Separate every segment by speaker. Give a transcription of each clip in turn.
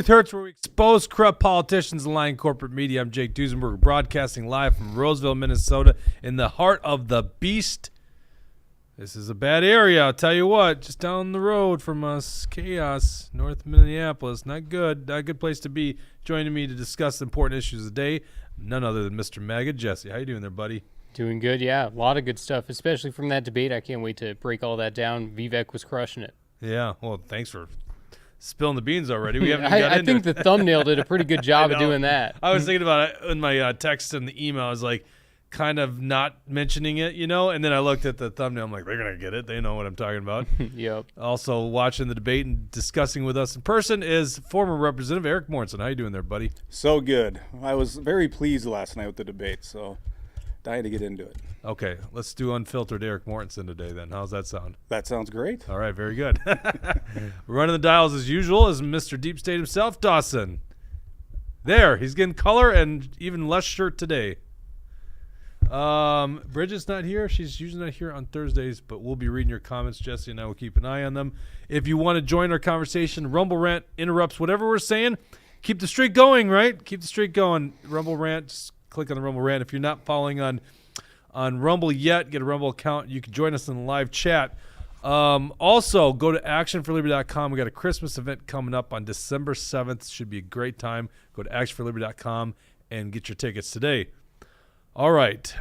Speaker 1: Truth Hurts, where we expose corrupt politicians and lying corporate media. I'm Jake Duesenberger, broadcasting live from Roseville, Minnesota, in the heart of the beast. This is a bad area, I'll tell you what. Just down the road from us, chaos, North Minneapolis. Not good. Not a good place to be. Joining me to discuss important issues of the day, none other than Mr. MAGA Jesse. How you doing there, buddy?
Speaker 2: Doing good, yeah. A lot of good stuff, especially from that debate. I can't wait to break all that down. Vivek was crushing it.
Speaker 1: Yeah, well, thanks for spilling the beans already. We haven't got
Speaker 2: I think the thumbnail did a pretty good job of doing that.
Speaker 1: I was thinking about it in my text and the email. I was like, kind of not mentioning it, you know, and then I looked at the thumbnail. I'm like, they're going to get it. They know what I'm talking about.
Speaker 2: Yep.
Speaker 1: Also watching the debate and discussing with us in person is former Representative Erik Mortensen. How you doing there, buddy?
Speaker 3: So good. I was very pleased last night with the debate, so dying to get into it.
Speaker 1: Okay, let's do unfiltered Erik Mortensen today then. How's that sound?
Speaker 3: That sounds great.
Speaker 1: All right, very good. Running the dials as usual is Mr. Deep State himself, Dawson. There, he's getting color and even less shirt today. Bridget's not here. She's usually not here on Thursdays, but we'll be reading your comments. Jesse and I will keep an eye on them. If you want to join our conversation, Rumble Rant interrupts whatever we're saying. Keep the streak going, right? Keep the streak going. Rumble Rant, just click on the Rumble Rant. If you're not following on Rumble yet, get a Rumble account. You can join us in the live chat. Also, go to actionforliberty.com. We got a Christmas event coming up on December 7th. Should be a great time. Go to actionforliberty.com and get your tickets today. All right.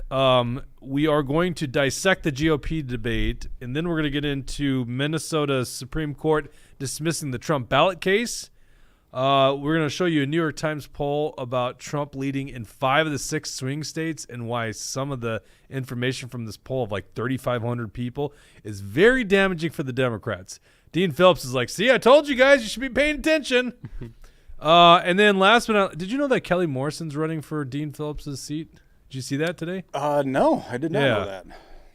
Speaker 1: We are going to dissect the GOP debate, and then we're going to get into Minnesota's Supreme Court dismissing the Trump ballot case. We're going to show you a New York Times poll about Trump leading in 5 of the 6 swing states and why some of the information from this poll of like 3,500 people is very damaging for the Democrats. Dean Phillips is like, see, I told you guys you should be paying attention. And then last but not, did you know that Kelly Morrison's running for Dean Phillips' seat? Did you see that today?
Speaker 3: No, I did not know that.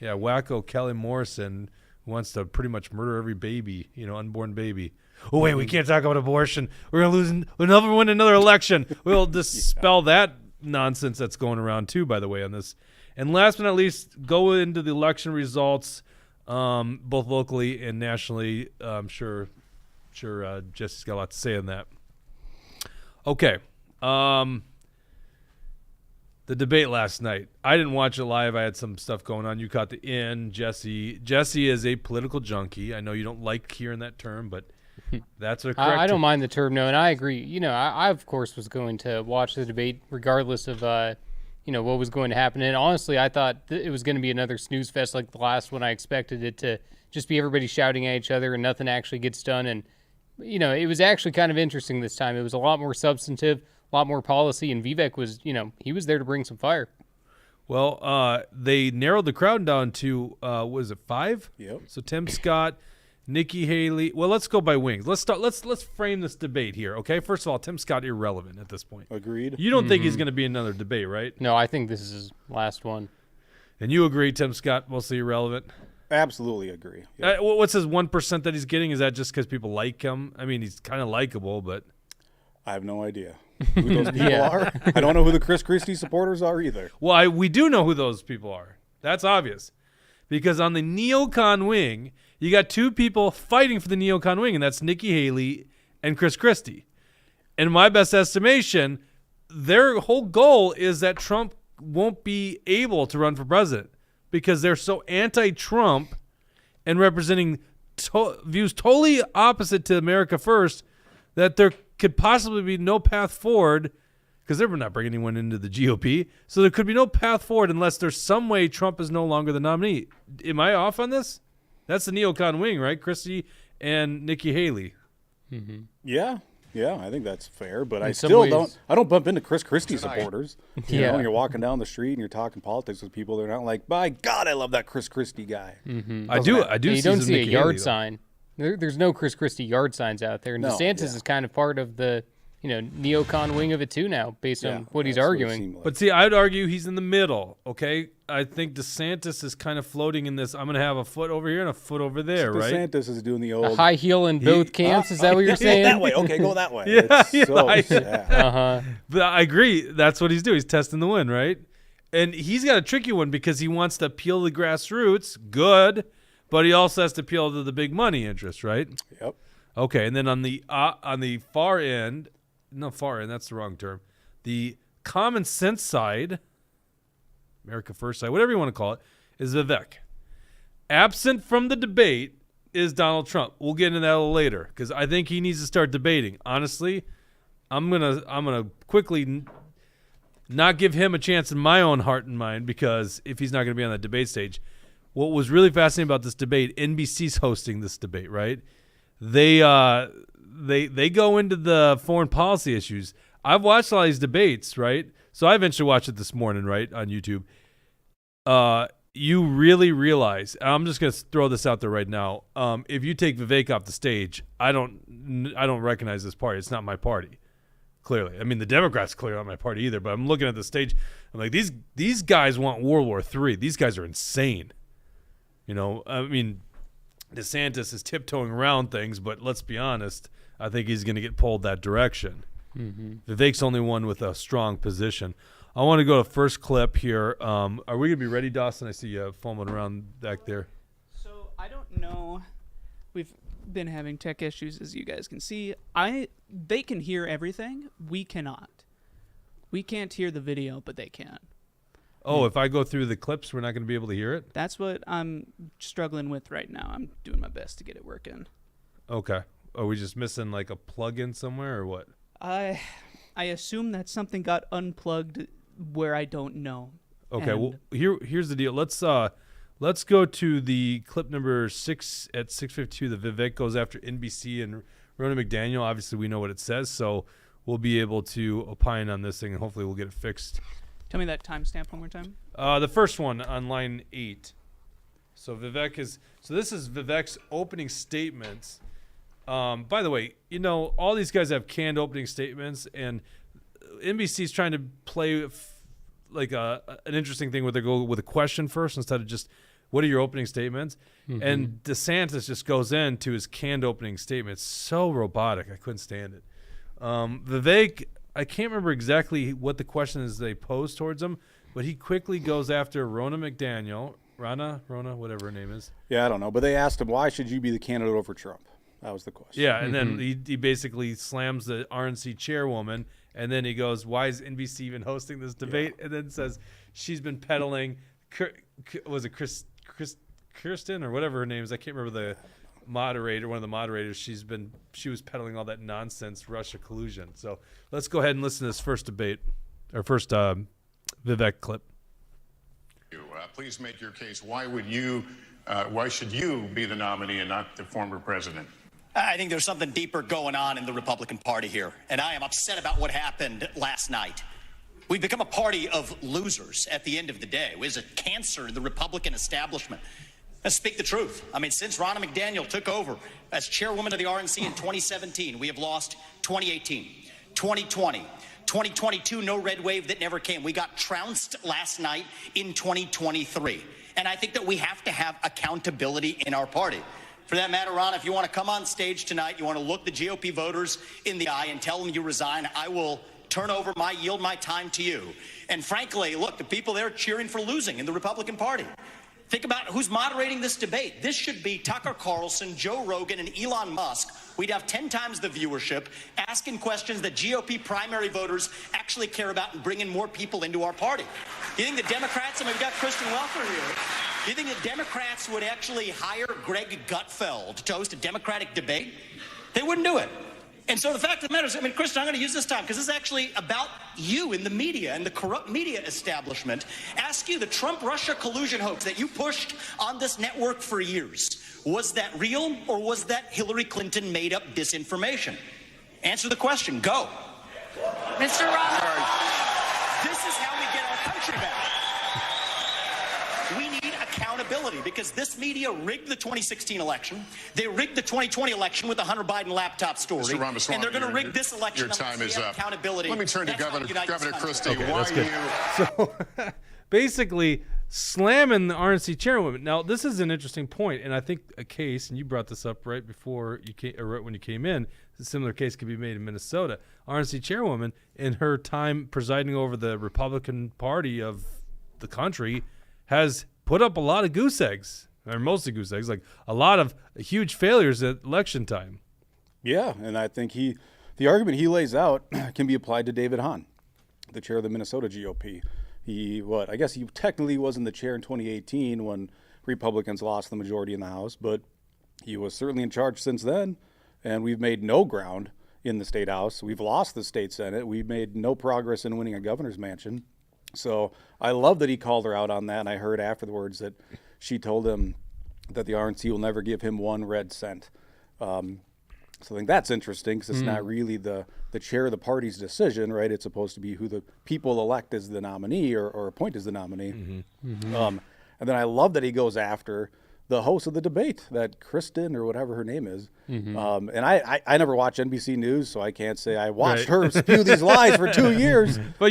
Speaker 1: Yeah, wacko Kelly Morrison wants to pretty much murder every baby, unborn baby. Oh, wait, we can't talk about abortion. We're going to lose another election. We'll dispel that nonsense that's going around, too, by the way, on this. And last but not least, go into the election results, both locally and nationally. I'm sure Jesse's got a lot to say on that. Okay. The debate last night. I didn't watch it live. I had some stuff going on. You caught the end. Jesse is a political junkie. I know you don't like hearing that term, but that's a correct.
Speaker 2: I don't mind the term, no, and I agree. I of course was going to watch the debate regardless of what was going to happen. And honestly, I thought it was going to be another snooze fest like the last one. I expected it to just be everybody shouting at each other and nothing actually gets done. And it was actually kind of interesting this time. It was a lot more substantive, a lot more policy, and Vivek was, he was there to bring some fire.
Speaker 1: Well, they narrowed the crowd down to, was it 5?
Speaker 3: Yep.
Speaker 1: So Tim Scott, Nikki Haley. Well, let's go by wings. Let's start. Let's frame this debate here, okay? First of all, Tim Scott irrelevant at this point.
Speaker 3: Agreed.
Speaker 1: You don't think he's going to be another debate, right?
Speaker 2: No, I think this is his last one.
Speaker 1: And you agree, Tim Scott mostly irrelevant?
Speaker 3: Absolutely agree. Yep.
Speaker 1: What's his 1% that he's getting? Is that just because people like him? I mean, he's kind of likable, but
Speaker 3: I have no idea who those people are. I don't know who the Chris Christie supporters are either.
Speaker 1: Well, we do know who those people are. That's obvious. Because on the neocon wing, you got 2 people fighting for the neocon wing, and that's Nikki Haley and Chris Christie. In my best estimation, their whole goal is that Trump won't be able to run for president because they're so anti-Trump and representing views totally opposite to America First that there could possibly be no path forward because they're not bringing anyone into the GOP. So there could be no path forward unless there's some way Trump is no longer the nominee. Am I off on this? That's the neocon wing, right? Christie and Nikki Haley.
Speaker 2: Mm-hmm.
Speaker 3: Yeah, I think that's fair, but I don't bump into Chris Christie supporters. You know, when you're walking down the street and you're talking politics with people, they're not like, by God, I love that Chris Christie guy.
Speaker 1: Mm-hmm. I do.
Speaker 2: You don't see a yard sign. There's no Chris Christie yard signs out there. And DeSantis is kind of part of the, neocon wing of it too now, based on what he's arguing.
Speaker 1: But see, I'd argue he's in the middle, okay? I think DeSantis is kind of floating in this. I'm going to have a foot over here and a foot over there, right?
Speaker 3: DeSantis is doing the old...
Speaker 2: A high heel in both camps, is that what you're saying?
Speaker 3: That way. Okay, go that way.
Speaker 2: Yeah.
Speaker 1: But I agree. That's what he's doing. He's testing the wind, right? And he's got a tricky one because he wants to appeal to the grassroots. Good. But he also has to appeal to the big money interest, right?
Speaker 3: Yep.
Speaker 1: Okay, and then on the far end, far end, that's the wrong term. The common sense side, America First side, whatever you want to call it, is Vivek. Absent from the debate is Donald Trump. We'll get into that a little later because I think he needs to start debating. Honestly, I'm gonna quickly not give him a chance in my own heart and mind because if he's not going to be on that debate stage. What was really fascinating about this debate, NBC's hosting this debate, right? They go into the foreign policy issues. I've watched all these debates, right? So I eventually watched it this morning, right, on YouTube. You really realize, and I'm just going to throw this out there right now. If you take Vivek off the stage, I don't recognize this party. It's not my party. Clearly, I mean the Democrats clearly not my party either. But I'm looking at the stage. I'm like these guys want World War III. These guys are insane. You know, I mean, DeSantis is tiptoeing around things, but let's be honest. I think he's going to get pulled that direction. Mm-hmm. Vivek's only one with a strong position. I want to go to first clip here. Are we going to be ready, Dawson? I see you foaming around back there.
Speaker 4: So I don't know. We've been having tech issues, as you guys can see. They can hear everything. We cannot. We can't hear the video, but they can.
Speaker 1: Oh, if I go through the clips, we're not going to be able to hear it?
Speaker 4: That's what I'm struggling with right now. I'm doing my best to get it working.
Speaker 1: Okay. Are we just missing like a plug-in somewhere or what?
Speaker 4: I assume that something got unplugged where I don't know.
Speaker 1: Okay, well here's the deal. Let's go to the clip number 6 at 6:52. The Vivek goes after NBC and Ronna McDaniel. Obviously, we know what it says, so we'll be able to opine on this thing, and hopefully we'll get it fixed.
Speaker 4: Tell me that timestamp one more time.
Speaker 1: The first one on line 8. So this is Vivek's opening statements. By the way, you know, all these guys have canned opening statements, and NBC's trying to play like an interesting thing where they go with a question first instead of just, what are your opening statements? Mm-hmm. And DeSantis just goes into his canned opening statements. So robotic. I couldn't stand it. Vivek, I can't remember exactly what the question is they pose towards him, but he quickly goes after Ronna McDaniel. Ronna, whatever her name is.
Speaker 3: Yeah, I don't know. But they asked him, why should you be the candidate over Trump? That was the question.
Speaker 1: Yeah, and then he basically slams the RNC chairwoman, and then he goes, why is NBC even hosting this debate? Yeah. And then says she's been peddling, was it Kirsten or whatever her name is? I can't remember the moderator, one of the moderators. She was peddling all that nonsense, Russia collusion. So let's go ahead and listen to this first debate, or first Vivek clip.
Speaker 5: Please make your case. Why should you be the nominee and not the former president?
Speaker 6: I think there's something deeper going on in the Republican Party here, and I am upset about what happened last night. We've become a party of losers at the end of the day. It was a cancer in the Republican establishment. Let's speak the truth. I mean, since Ronna McDaniel took over as chairwoman of the RNC in 2017, we have lost 2018, 2020, 2022, no red wave that never came. We got trounced last night in 2023. And I think that we have to have accountability in our party. For that matter, Ron, if you want to come on stage tonight, you want to look the GOP voters in the eye and tell them you resign, I will yield my time to you. And frankly, look, the people there are cheering for losing in the Republican Party. Think about who's moderating this debate. This should be Tucker Carlson, Joe Rogan, and Elon Musk. We'd have 10 times the viewership, asking questions that GOP primary voters actually care about and bringing more people into our party. You think the Democrats, I mean, we've got Kristen Welker here. Do you think the Democrats would actually hire Greg Gutfeld to host a Democratic debate? They wouldn't do it. And so the fact of the matter is, I mean, Kristen, I'm going to use this time because this is actually about you in the media and the corrupt media establishment. Ask you, the Trump-Russia collusion hoax that you pushed on this network for years, was that real or was that Hillary Clinton made up disinformation? Answer the question. Go.
Speaker 7: Mr. Roberts.
Speaker 6: This is how we get our country back. We need accountability because this media rigged the 2016 election. They rigged the 2020 election with the Hunter Biden laptop story.
Speaker 5: Mr. Ramaswamy,
Speaker 6: and they're going to rig this election.
Speaker 5: Your time is up.
Speaker 6: Accountability.
Speaker 5: Let me turn to Governor Christie.
Speaker 1: Okay,
Speaker 5: why
Speaker 1: that's good.
Speaker 5: you...
Speaker 1: So basically slamming the RNC chairwoman. Now, this is an interesting point, and I think a case, and you brought this up right before you came, or right when you came in, a similar case could be made in Minnesota. RNC chairwoman, in her time presiding over the Republican Party of the country, has put up a lot of goose eggs, or mostly goose eggs, like a lot of huge failures at election time.
Speaker 3: Yeah, and I think the argument he lays out can be applied to David Hahn, the chair of the Minnesota GOP. I guess he technically wasn't the chair in 2018 when Republicans lost the majority in the House, but he was certainly in charge since then, and we've made no ground in the state House. We've lost the state Senate. We've made no progress in winning a governor's mansion. So I love that he called her out on that, and I heard afterwards that she told him that the RNC will never give him one red cent. So I think that's interesting because it's not really the chair of the party's decision, right? It's supposed to be who the people elect as the nominee or appoint as the nominee. And then I love that he goes after the host of the debate, that Kristen or whatever her name is. And I never watch NBC News, so I can't say I watched her spew these lies for 2 years.
Speaker 1: But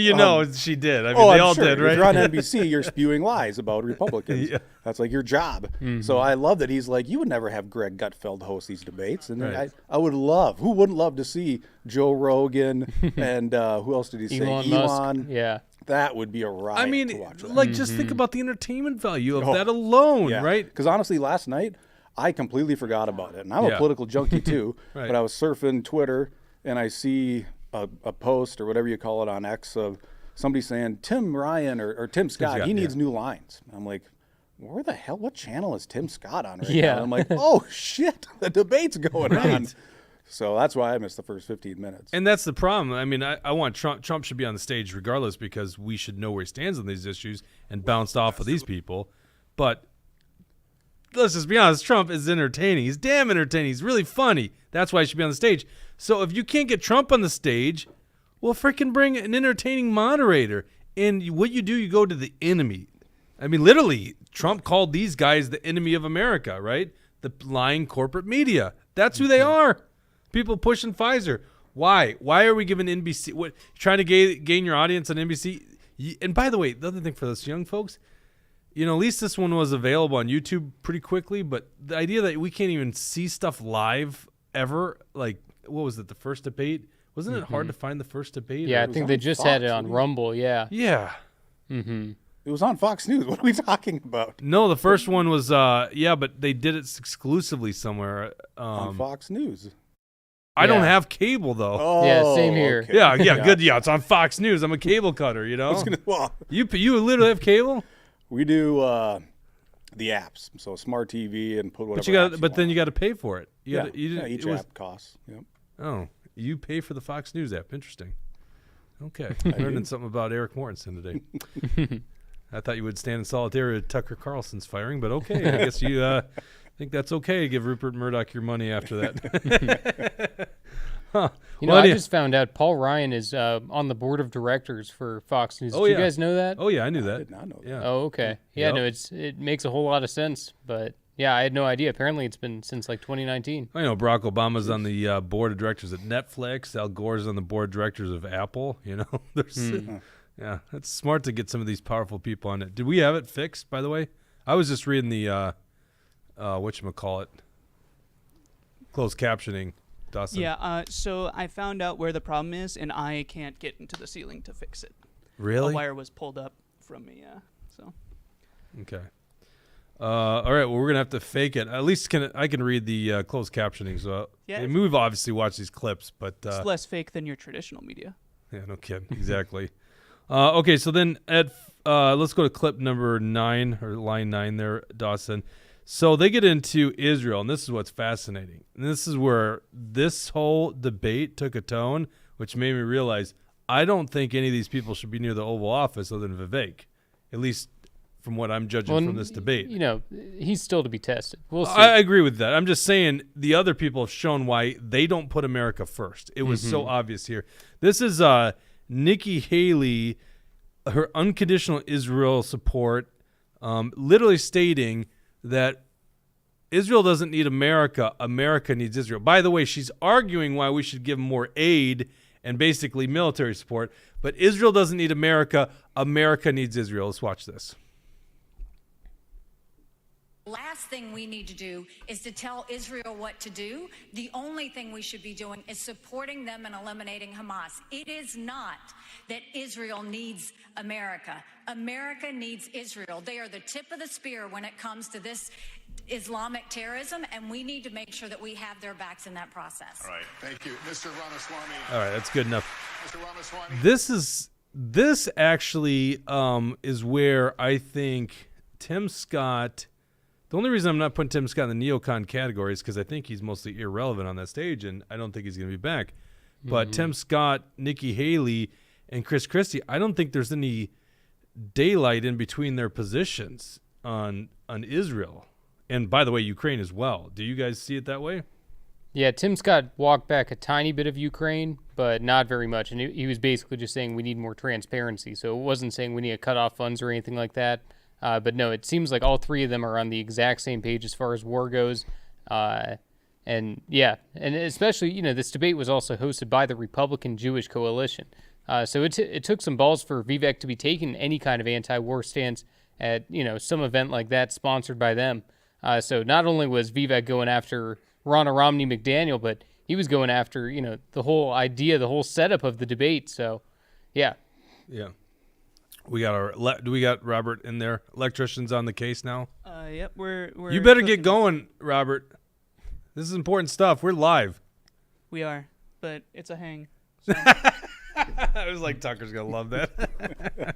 Speaker 1: she did. I mean, they all did, right?
Speaker 3: If you're on NBC, you're spewing lies about Republicans. That's like your job. So I love that he's like, you would never have Greg Gutfeld host these debates. And I would love, who wouldn't love to see Joe Rogan and who else did he say?
Speaker 2: Elon Musk. Yeah.
Speaker 3: That would be a riot.
Speaker 1: I mean,
Speaker 3: to watch that.
Speaker 1: like, just think about the entertainment value of that alone, right?
Speaker 3: Because honestly, last night, I completely forgot about it. And I'm a political junkie too, but I was surfing Twitter and I see a post or whatever you call it on X of somebody saying, Tim Ryan or Tim Scott, he needs new lines. And I'm like, where the hell, what channel is Tim Scott on right now? And I'm like, oh shit, the debate's going on. So that's why I missed the first 15 minutes.
Speaker 1: And that's the problem. I mean, I want Trump. Trump should be on the stage regardless because we should know where he stands on these issues and bounce off of these people. But let's just be honest, Trump is entertaining. He's damn entertaining. He's really funny. That's why he should be on the stage. So if you can't get Trump on the stage, well, freaking bring an entertaining moderator. And what you do, you go to the enemy. I mean, literally, Trump called these guys the enemy of America, right? The lying corporate media. That's who they are. People pushing Pfizer. Why? Why are we giving NBC? What, trying to gain your audience on NBC? And by the way, the other thing for those young folks, at least this one was available on YouTube pretty quickly. But the idea that we can't even see stuff live ever, like, what was it, the first debate? Wasn't it hard to find the first debate?
Speaker 2: Yeah, I think they just had it on Rumble. Yeah.
Speaker 1: Yeah.
Speaker 3: It was on Fox News. What are we talking about?
Speaker 1: No, the first one was, but they did it exclusively somewhere.
Speaker 3: On Fox News.
Speaker 1: I don't have cable though.
Speaker 3: Oh,
Speaker 2: yeah, same here.
Speaker 3: Okay.
Speaker 1: Yeah, good. Yeah, it's on Fox News. I'm a cable cutter. You literally have cable.
Speaker 3: We do the apps, so smart TV and put whatever.
Speaker 1: But then you got to pay for it.
Speaker 3: Each app costs. Yep.
Speaker 1: Oh, you pay for the Fox News app. Interesting. Okay, learning something about Erik Mortensen today. I thought you would stand in solidarity with Tucker Carlson's firing, but okay, I guess you. think that's okay to give Rupert Murdoch your money after that.
Speaker 2: I just found out Paul Ryan is on the board of directors for Fox News. Did you guys know that?
Speaker 1: Oh, yeah, I knew that.
Speaker 3: I did not know that.
Speaker 1: Yeah.
Speaker 2: Oh, okay. Yeah, no, it makes a whole lot of sense. But, yeah, I had no idea. Apparently it's been since, 2019.
Speaker 1: I know Barack Obama's on the board of directors at Netflix. Al Gore's on the board of directors of Apple. Yeah, it's smart to get some of these powerful people on it. Did we have it fixed, by the way? I was just reading the, whatchamacallit, closed captioning. Dawson.
Speaker 4: Yeah, so I found out where the problem is, and I can't get into the ceiling to fix it.
Speaker 1: Really?
Speaker 4: A wire was pulled up from me, so.
Speaker 1: Okay. All right, well, we're going to have to fake it. At least I can read the closed captioning. So
Speaker 4: yeah.
Speaker 1: I mean, we've obviously watched these clips, but...
Speaker 4: it's less fake than your traditional media.
Speaker 1: Yeah, no kidding. Exactly. Okay, so then let's go to clip number 9, or line 9 there, Dawson. So they get into Israel, and this is what's fascinating. And this is where this whole debate took a tone, which made me realize I don't think any of these people should be near the Oval Office other than Vivek, at least from what I'm judging from this debate.
Speaker 2: He's still to be tested. We'll see.
Speaker 1: I agree with that. I'm just saying the other people have shown why they don't put America first. It was so obvious here. This is Nikki Haley, her unconditional Israel support, literally stating that Israel doesn't need America. America needs Israel. By the way, she's arguing why we should give more aid and basically military support. But Israel doesn't need America. America needs Israel. Let's watch this.
Speaker 8: Last thing we need to do is to tell Israel what to do. The only thing we should be doing is supporting them and eliminating Hamas. It is not that Israel needs America. America needs Israel. They are the tip of the spear when it comes to this Islamic terrorism, and we need to make sure that we have their backs in that process.
Speaker 5: All right, thank you. Mr. Ramaswamy.
Speaker 1: All right, that's good enough.
Speaker 5: Mr. Ramaswamy.
Speaker 1: This actually is where I think Tim Scott. The only reason I'm not putting Tim Scott in the neocon category is because I think he's mostly irrelevant on that stage, and I don't think he's going to be back. But Tim Scott, Nikki Haley, and Chris Christie, I don't think there's any daylight in between their positions on Israel. And by the way, Ukraine as well. Do you guys see it that way?
Speaker 2: Yeah, Tim Scott walked back a tiny bit of Ukraine, but not very much. And he was basically just saying we need more transparency. So it wasn't saying we need to cut off funds or anything like that. But no, it seems like all three of them are on the exact same page as far as war goes. And yeah, and especially, this debate was also hosted by the Republican Jewish Coalition. So it took some balls for Vivek to be taking any kind of anti-war stance at, some event like that sponsored by them. So not only was Vivek going after Ronna Romney McDaniel, but he was going after, the whole idea, the whole setup of the debate. So, yeah.
Speaker 1: Yeah. We got Robert in there. Electrician's on the case now.
Speaker 4: Yep, we're
Speaker 1: You better
Speaker 4: cooking.
Speaker 1: get going, Robert. This is important stuff. We're live.
Speaker 4: We are, but it's a hang. So.
Speaker 1: I was like, Tucker's gonna love that.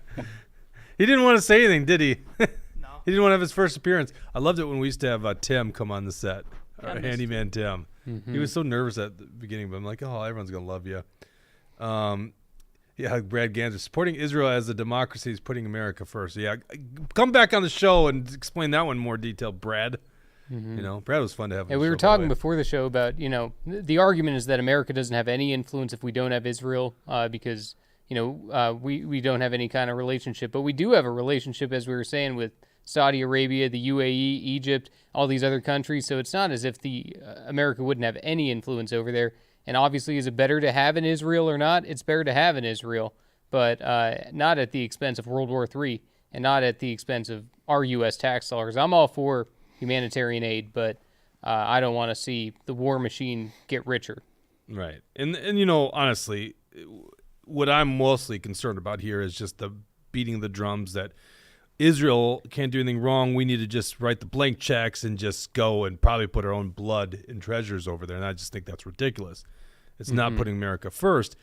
Speaker 1: He didn't want to say anything, did he?
Speaker 4: No.
Speaker 1: He didn't want to have his first appearance. I loved it when we used to have Tim come on the set.
Speaker 4: Yeah, I
Speaker 1: Our
Speaker 4: missed
Speaker 1: handyman Tim. He was so nervous at the beginning, but I'm like, oh, everyone's gonna love you. Yeah, Brad Ganser, supporting Israel as a democracy is putting America first. Yeah, come back on the show and explain that one in more detail, Brad. Brad was fun to have.
Speaker 2: Yeah, we were talking before the show about, the argument is that America doesn't have any influence if we don't have Israel because, we don't have any kind of relationship. But we do have a relationship, as we were saying, with Saudi Arabia, the UAE, Egypt, all these other countries. So it's not as if America wouldn't have any influence over there. And obviously, is it better to have in Israel or not? It's better to have in Israel, but not at the expense of World War III and not at the expense of our U.S. tax dollars. I'm all for humanitarian aid, but I don't want to see the war machine get richer.
Speaker 1: Right. And honestly, what I'm mostly concerned about here is just the beating the drums that Israel can't do anything wrong. We need to just write the blank checks and just go and probably put our own blood and treasures over there. And I just think that's ridiculous. It's not putting America first.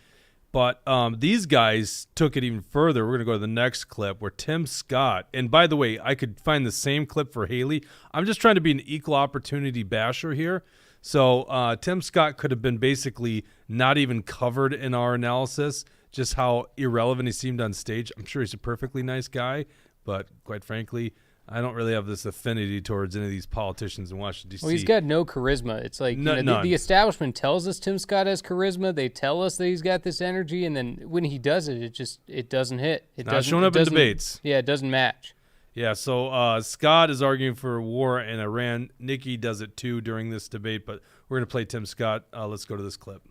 Speaker 1: But these guys took it even further. We're going to go to the next clip where Tim Scott, and by the way, I could find the same clip for Haley. I'm just trying to be an equal opportunity basher here. So Tim Scott could have been basically not even covered in our analysis, just how irrelevant he seemed on stage. I'm sure he's a perfectly nice guy, but quite frankly, I don't really have this affinity towards any of these politicians in Washington, D.C.
Speaker 2: Well, he's got no charisma. It's like the establishment tells us Tim Scott has charisma. They tell us that he's got this energy, and then when he does it, it doesn't hit. It
Speaker 1: not
Speaker 2: doesn't
Speaker 1: showing up in debates.
Speaker 2: Yeah, it doesn't match.
Speaker 1: Yeah, so Scott is arguing for war in Iran. Nikki does it too during this debate, but we're going to play Tim Scott. Let's go to this clip.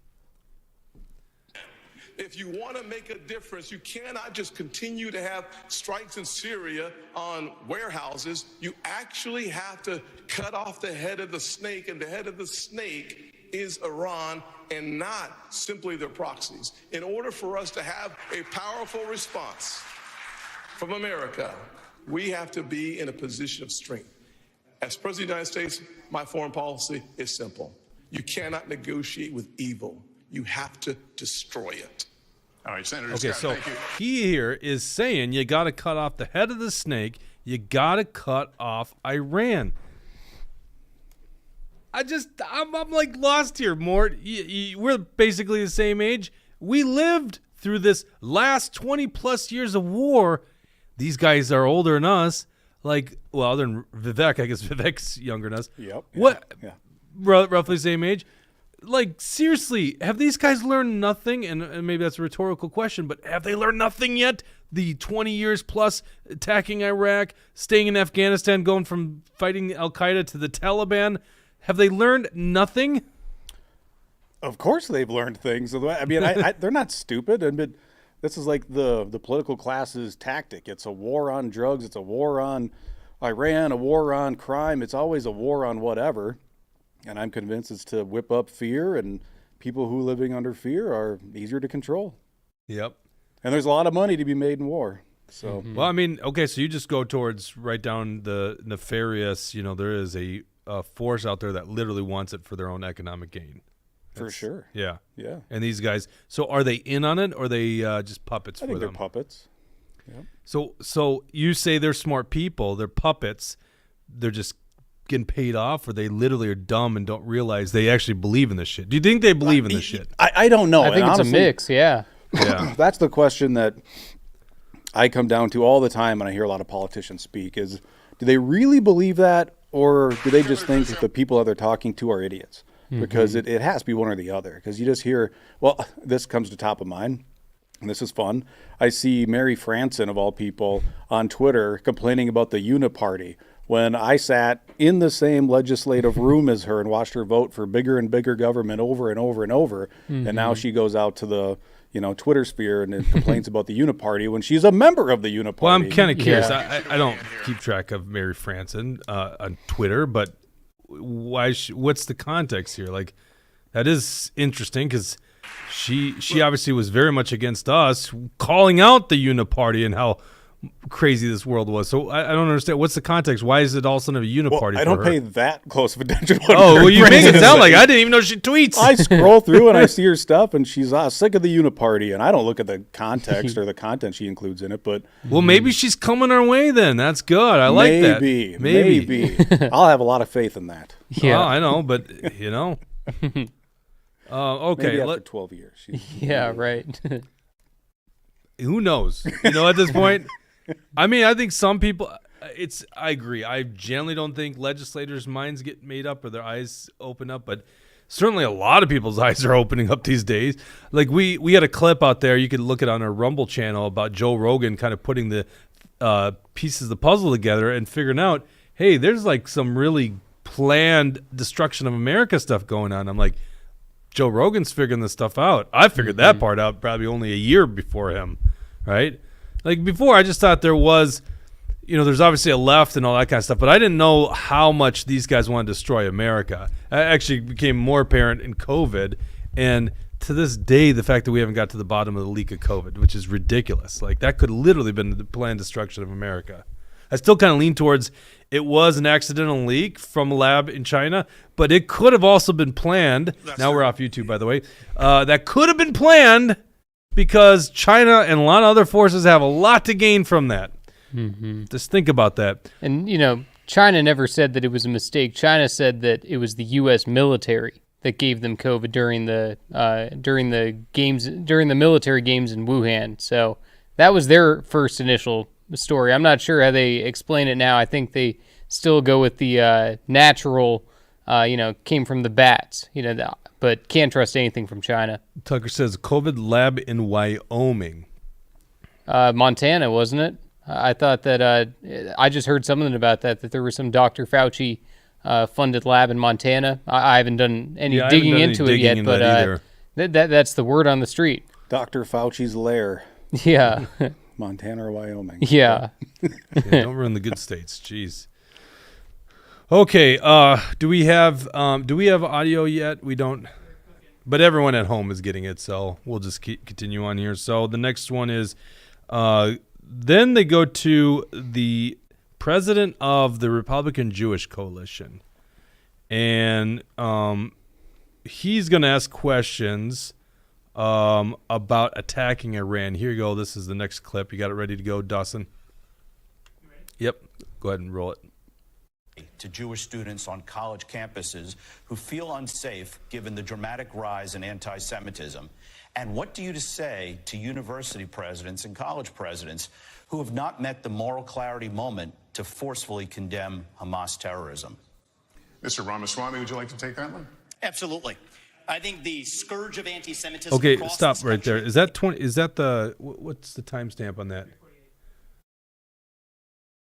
Speaker 9: If you want to make a difference, you cannot just continue to have strikes in Syria on warehouses. You actually have to cut off the head of the snake, and the head of the snake is Iran and not simply their proxies. In order for us to have a powerful response from America, we have to be in a position of strength. As President of the United States, my foreign policy is simple. You cannot negotiate with evil. You have to destroy it.
Speaker 5: All right, Senator
Speaker 1: Okay,
Speaker 5: Scott,
Speaker 1: so
Speaker 5: thank you.
Speaker 1: he here is saying you got to cut off the head of the snake. You got to cut off Iran. I'm like lost here, Mort. We're basically the same age. We lived through this last 20 plus years of war. These guys are older than us. Like, well, other than Vivek, I guess Vivek's younger than us.
Speaker 3: Yep.
Speaker 1: What?
Speaker 3: Yeah.
Speaker 1: Roughly the same age. Like, seriously, have these guys learned nothing? And maybe that's a rhetorical question, but have they learned nothing yet? The 20 years plus attacking Iraq, staying in Afghanistan, going from fighting Al-Qaeda to the Taliban. Have they learned nothing?
Speaker 3: Of course they've learned things. I mean, they're not stupid. I mean, this is like the political class's tactic. It's a war on drugs. It's a war on Iran, a war on crime. It's always a war on whatever. And I'm convinced it's to whip up fear, and people who living under fear are easier to control.
Speaker 1: Yep.
Speaker 3: And there's a lot of money to be made in war. So,
Speaker 1: Well, I mean, okay, so you just go towards right down the nefarious, there is a force out there that literally wants it for their own economic gain.
Speaker 3: for sure.
Speaker 1: Yeah.
Speaker 3: Yeah.
Speaker 1: And these guys, so are they in on it or are they just puppets
Speaker 3: I
Speaker 1: for
Speaker 3: think they're
Speaker 1: them?
Speaker 3: puppets. Yep.
Speaker 1: So you say they're smart people, they're puppets, they're just getting paid off, or they literally are dumb and don't realize they actually believe in this shit? Do you think they believe in this shit?
Speaker 3: I don't know.
Speaker 2: I think
Speaker 3: And
Speaker 2: it's
Speaker 3: honestly,
Speaker 2: a mix. Yeah.
Speaker 1: Yeah.
Speaker 3: That's the question that I come down to all the time when I hear a lot of politicians speak is, do they really believe that, or do they just think that the people that they're talking to are idiots? Because it has to be one or the other. Because you just hear, well, this comes to top of mind, and this is fun. I see Mary Franson, of all people, on Twitter complaining about the Uniparty when I sat in the same legislative room as her and watched her vote for bigger and bigger government over and over and over. And now she goes out to the Twitter sphere and complains about the Uniparty when she's a member of the Uniparty.
Speaker 1: Well, I'm kind of curious.
Speaker 2: Yeah.
Speaker 1: I don't keep track of Mary Franson on Twitter, but why? What's the context here? Like, that is interesting because she obviously was very much against us, calling out the Uniparty and how crazy this world was. So I don't understand. What's the context? Why is it all of a sudden a Uniparty?
Speaker 3: I don't
Speaker 1: for her?
Speaker 3: pay that close of attention.
Speaker 1: Oh, well, you make it sound like I didn't even know she tweets.
Speaker 3: I scroll through and I see her stuff, and she's sick of the Uniparty, and I don't look at the context or the content she includes in it. But
Speaker 1: Well, maybe she's coming our way then. That's good. I like that.
Speaker 3: Maybe. I'll have a lot of faith in that.
Speaker 2: Yeah.
Speaker 1: Well, I know, but okay.
Speaker 3: Maybe after 12 years.
Speaker 2: Yeah. Right.
Speaker 1: Who knows? At this point, I mean, I think some people. I agree. I generally don't think legislators' minds get made up or their eyes open up, but certainly a lot of people's eyes are opening up these days. Like we had a clip out there. You could look it on our Rumble channel about Joe Rogan kind of putting the pieces of the puzzle together and figuring out, hey, there's like some really planned destruction of America stuff going on. I'm like, Joe Rogan's figuring this stuff out. I figured that part out probably only a year before him, right? Like before, I just thought there was, there's obviously a left and all that kind of stuff, but I didn't know how much these guys want to destroy America. It actually became more apparent in COVID, and to this day, the fact that we haven't got to the bottom of the leak of COVID, which is ridiculous. Like that could literally have been the planned destruction of America. I still kind of lean towards it was an accidental leak from a lab in China, but it could have also been planned. Now we're off YouTube, by the way. That could have been planned because China and a lot of other forces have a lot to gain from that. Just think about that.
Speaker 2: And, China never said that it was a mistake. China said that it was the U.S. military that gave them COVID during the military games in Wuhan. So that was their first initial story. I'm not sure how they explain it now. I think they still go with the natural, came from the bats, but can't trust anything from China.
Speaker 1: Tucker says COVID lab in Wyoming.
Speaker 2: Montana, wasn't it? I thought that I just heard something about that there was some Dr. Fauci funded lab in Montana. I haven't done any digging into it yet, but that's the word on the street.
Speaker 3: Dr. Fauci's lair.
Speaker 2: Yeah.
Speaker 3: Montana or Wyoming.
Speaker 2: Yeah.
Speaker 1: Don't ruin the good states. Jeez. Okay. Do we have audio yet? We don't. But everyone at home is getting it, so we'll just continue on here. So the next one is, then they go to the president of the Republican Jewish Coalition, and he's going to ask questions about attacking Iran. Here you go. This is the next clip. You got it ready to go, Dawson? Yep. Go ahead and roll it.
Speaker 6: To Jewish students on college campuses who feel unsafe given the dramatic rise in anti-Semitism? And what do you say to university presidents and college presidents who have not met the moral clarity moment to forcefully condemn Hamas terrorism?
Speaker 5: Mr. Ramaswamy, would you like to take that one?
Speaker 6: Absolutely. I think the scourge of anti-Semitism.
Speaker 1: Okay,
Speaker 6: across
Speaker 1: stop
Speaker 6: this
Speaker 1: right there.
Speaker 6: country-
Speaker 1: Is that 20? Is that the what's the timestamp on that?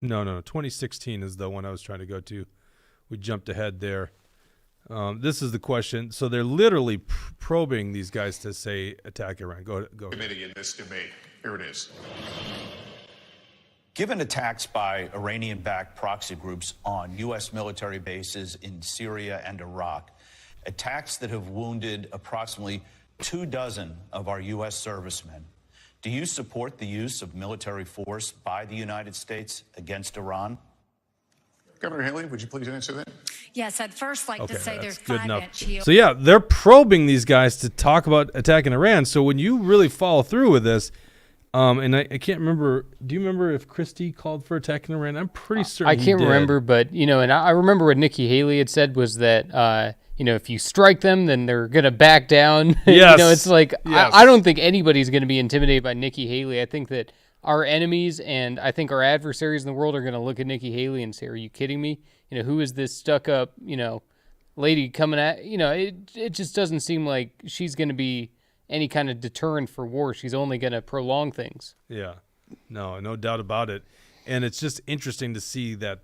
Speaker 1: No. 2016 is the one I was trying to go to. We jumped ahead there. This is the question. So they're literally probing these guys to say attack Iran. Go.
Speaker 5: Committee in this debate. Here it is.
Speaker 6: Given attacks by Iranian-backed proxy groups on U.S. military bases in Syria and Iraq, attacks that have wounded approximately 24 of our U.S. servicemen, Do you support the use of military force by the United States against Iran?
Speaker 5: Governor Haley, would you please answer that?
Speaker 8: Yes, I'd first like to say there's
Speaker 1: good enough.
Speaker 8: 5-inch heels.
Speaker 1: So yeah, they're probing these guys to talk about attacking Iran. So when you really follow through with this, and I can't remember. Do you remember if Christie called for attacking Iran? I'm pretty certain.
Speaker 2: I can't remember, but and I remember what Nikki Haley had said was that if you strike them, then they're gonna back down.
Speaker 1: Yes.
Speaker 2: It's like
Speaker 1: Yes.
Speaker 2: I don't think anybody's gonna be intimidated by Nikki Haley. I think that our enemies and I think our adversaries in the world are gonna look at Nikki Haley and say, "Are you kidding me? Who is this stuck up lady coming at?" It just doesn't seem like she's gonna be any kind of deterrent for war. She's only going to prolong things.
Speaker 1: Yeah, no doubt about it. And it's just interesting to see that